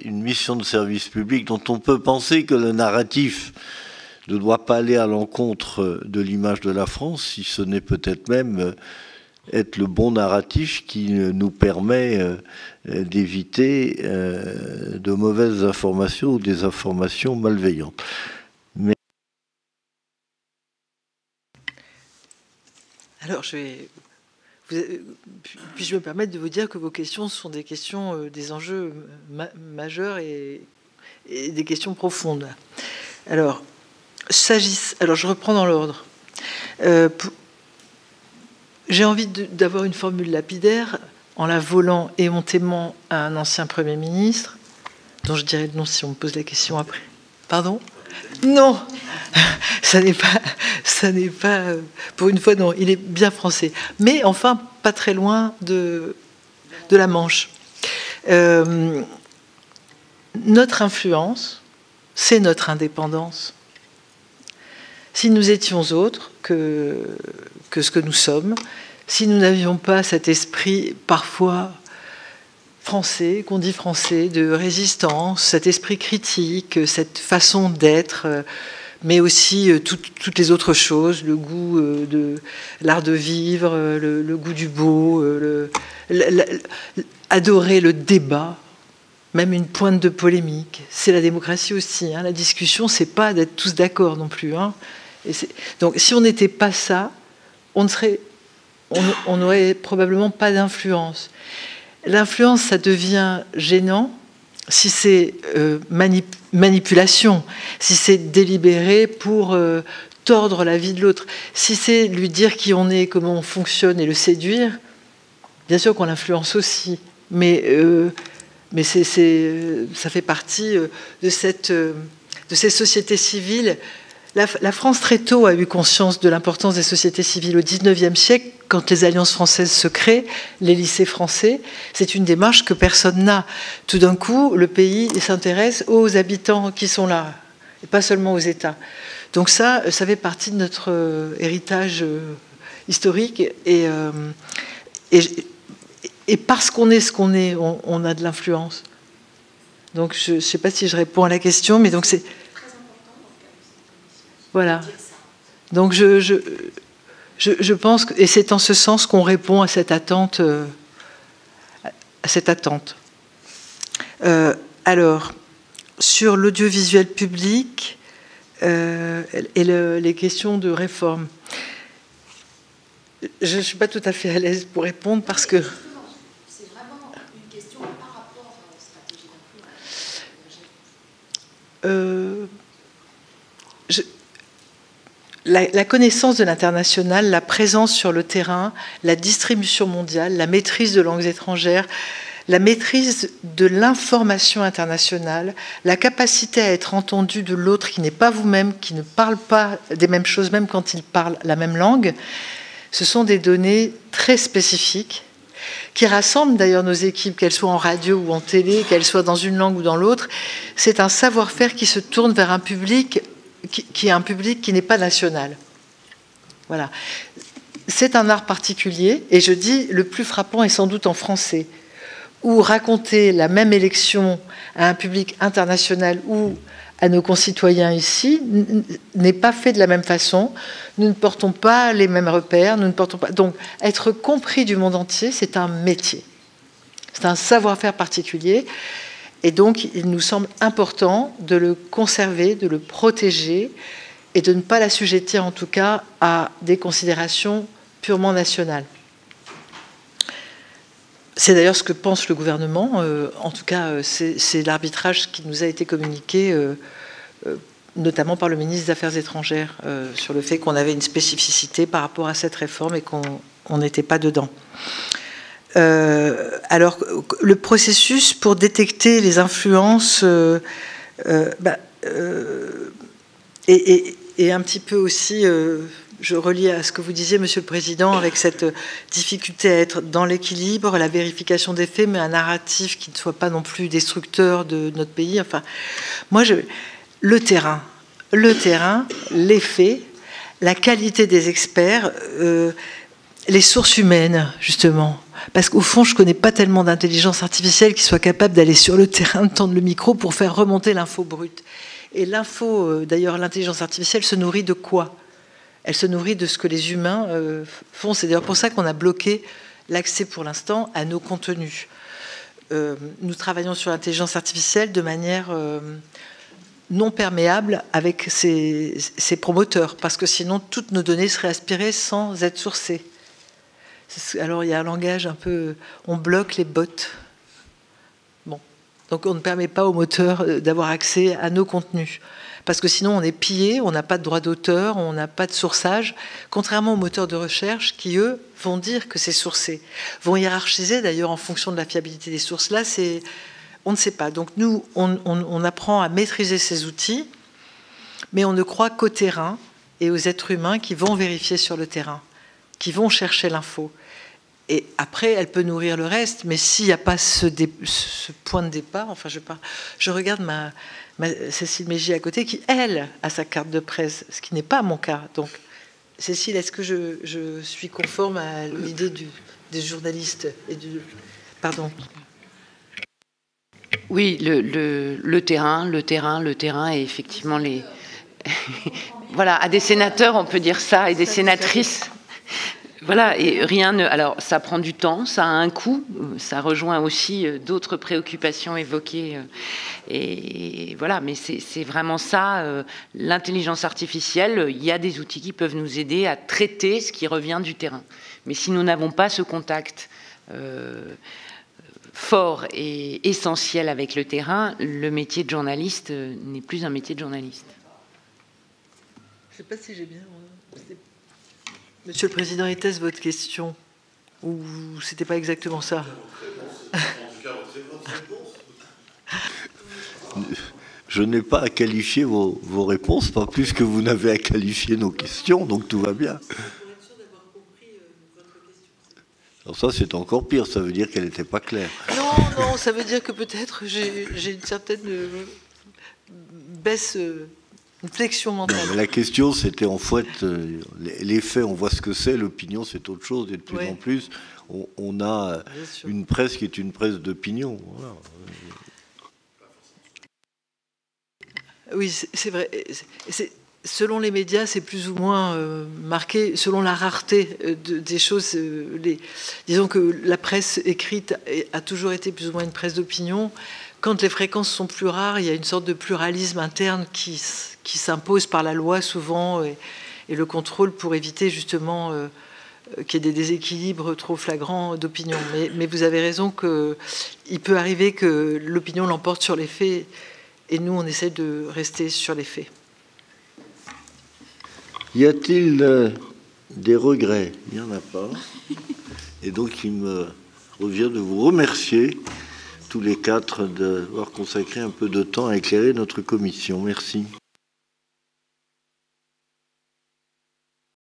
une mission de service public dont on peut penser que le narratif ne doit pas aller à l'encontre de l'image de la France, si ce n'est peut-être même être le bon narratif qui nous permet d'éviter de mauvaises informations ou des informations malveillantes. Mais... Alors, puis-je me permettre de vous dire que vos questions sont des questions, des enjeux majeurs et des questions profondes. Alors, je reprends dans l'ordre. J'ai envie d'avoir une formule lapidaire en la volant éhontément à un ancien Premier ministre, dont je dirais le nom si on me pose la question après. Pardon ? Non, ça n'est pas, pour une fois, non, il est bien français. Mais enfin, pas très loin de la Manche. Notre influence, c'est notre indépendance. Si nous étions autres que ce que nous sommes, si nous n'avions pas cet esprit parfois français, qu'on dit français, de résistance, cet esprit critique, cette façon d'être, mais aussi toutes les autres choses, le goût de l'art de vivre, le goût du beau, adorer le débat, même une pointe de polémique. C'est la démocratie aussi. Hein. La discussion, c'est pas d'être tous d'accord non plus. Hein. Donc, si on n'était pas ça, on n'aurait probablement pas d'influence. L'influence, ça devient gênant si c'est manipulation, si c'est délibéré pour tordre la vie de l'autre, si c'est lui dire qui on est, comment on fonctionne et le séduire. Bien sûr qu'on l'influence aussi, mais ça fait partie de ces sociétés civiles. La France, très tôt, a eu conscience de l'importance des sociétés civiles. Au XIXe siècle, quand les alliances françaises se créent, les lycées français, c'est une démarche que personne n'a. Tout d'un coup, le pays s'intéresse aux habitants qui sont là, et pas seulement aux États. Donc ça fait partie de notre héritage historique. Et parce qu'on est ce qu'on est, on a de l'influence. Donc je ne sais pas si je réponds à la question, mais donc c'est... Voilà. Donc je pense que, et c'est en ce sens qu'on répond à cette attente. Alors, sur l'audiovisuel public et les questions de réforme, je ne suis pas tout à fait à l'aise pour répondre parce que... C'est vraiment une question par rapport à la stratégie d'influence. La connaissance de l'international, la présence sur le terrain, la distribution mondiale, la maîtrise de langues étrangères, la maîtrise de l'information internationale, la capacité à être entendu de l'autre qui n'est pas vous-même, qui ne parle pas des mêmes choses, même quand il parle la même langue, ce sont des données très spécifiques qui rassemblent d'ailleurs nos équipes, qu'elles soient en radio ou en télé, qu'elles soient dans une langue ou dans l'autre. C'est un savoir-faire qui se tourne vers un public qui est un public qui n'est pas national. Voilà. C'est un art particulier, et je dis le plus frappant est sans doute en français, où raconter la même élection à un public international ou à nos concitoyens ici n'est pas fait de la même façon. Nous ne portons pas les mêmes repères, nous ne portons pas... Donc, être compris du monde entier, c'est un métier. C'est un savoir-faire particulier. Et donc, il nous semble important de le conserver, de le protéger et de ne pas l'assujettir, en tout cas, à des considérations purement nationales. C'est d'ailleurs ce que pense le gouvernement. En tout cas, c'est l'arbitrage qui nous a été communiqué, notamment par le ministre des Affaires étrangères, sur le fait qu'on avait une spécificité par rapport à cette réforme et qu'on n'était pas dedans. Alors, le processus pour détecter les influences et un petit peu aussi, je relie à ce que vous disiez, Monsieur le Président, avec cette difficulté à être dans l'équilibre, la vérification des faits, mais un narratif qui ne soit pas non plus destructeur de notre pays. Enfin, moi, le terrain, le terrain, les faits, la qualité des experts, les sources humaines, justement. Parce qu'au fond, je ne connais pas tellement d'intelligence artificielle qui soit capable d'aller sur le terrain, de tendre le micro pour faire remonter l'info brute. Et l'info, d'ailleurs, l'intelligence artificielle se nourrit de quoi? Elle se nourrit de ce que les humains font. C'est d'ailleurs pour ça qu'on a bloqué l'accès pour l'instant à nos contenus. Nous travaillons sur l'intelligence artificielle de manière non perméable avec ses promoteurs, parce que sinon toutes nos données seraient aspirées sans être sourcées. Alors il y a un langage un peu... On bloque les bots. Bon. Donc on ne permet pas aux moteurs d'avoir accès à nos contenus. Parce que sinon on est pillé, on n'a pas de droit d'auteur, on n'a pas de sourçage, contrairement aux moteurs de recherche qui, eux, vont dire que c'est sourcé. Vont hiérarchiser d'ailleurs en fonction de la fiabilité des sources. Là, on ne sait pas. Donc nous, on apprend à maîtriser ces outils, mais on ne croit qu'au terrain et aux êtres humains qui vont vérifier sur le terrain, qui vont chercher l'info. Et après, elle peut nourrir le reste, mais s'il n'y a pas ce point de départ, enfin, je regarde ma Cécile Mégy à côté, qui, elle, a sa carte de presse, ce qui n'est pas mon cas. Donc, Cécile, est-ce que je suis conforme à l'idée des journalistes et du... Pardon. Oui, le terrain, et effectivement les... voilà, à des sénateurs, on peut dire ça, et des sénatrices... Voilà, et rien ne... Alors, ça prend du temps, ça a un coût, ça rejoint aussi d'autres préoccupations évoquées. Et voilà, mais c'est vraiment ça, l'intelligence artificielle, il y a des outils qui peuvent nous aider à traiter ce qui revient du terrain. Mais si nous n'avons pas ce contact fort et essentiel avec le terrain, le métier de journaliste n'est plus un métier de journaliste. Je ne sais pas si j'ai bien... Monsieur le Président, était-ce votre question? Ou c'était pas exactement ça? Je n'ai pas à qualifier vos réponses, pas plus que vous n'avez à qualifier nos questions, donc tout va bien. Alors ça, c'est encore pire, ça veut dire qu'elle n'était pas claire. Non, ça veut dire que peut-être j'ai une certaine baisse... Une flexion mentale. Non, mais la question, c'était en fait, les faits, on voit ce que c'est, l'opinion, c'est autre chose, et de plus en plus, on a une presse qui est une presse d'opinion. Voilà. Oui, c'est vrai. Selon les médias, c'est plus ou moins marqué, selon la rareté des choses. Disons que la presse écrite a toujours été plus ou moins une presse d'opinion. Quand les fréquences sont plus rares, il y a une sorte de pluralisme interne qui s'impose par la loi souvent et le contrôle pour éviter justement qu'il y ait des déséquilibres trop flagrants d'opinion. Mais vous avez raison qu'il peut arriver que l'opinion l'emporte sur les faits et nous, on essaie de rester sur les faits. Y a-t-il des regrets? Il n'y en a pas. Et donc, il me revient de vous remercier tous les quatre d'avoir consacré un peu de temps à éclairer notre commission. Merci.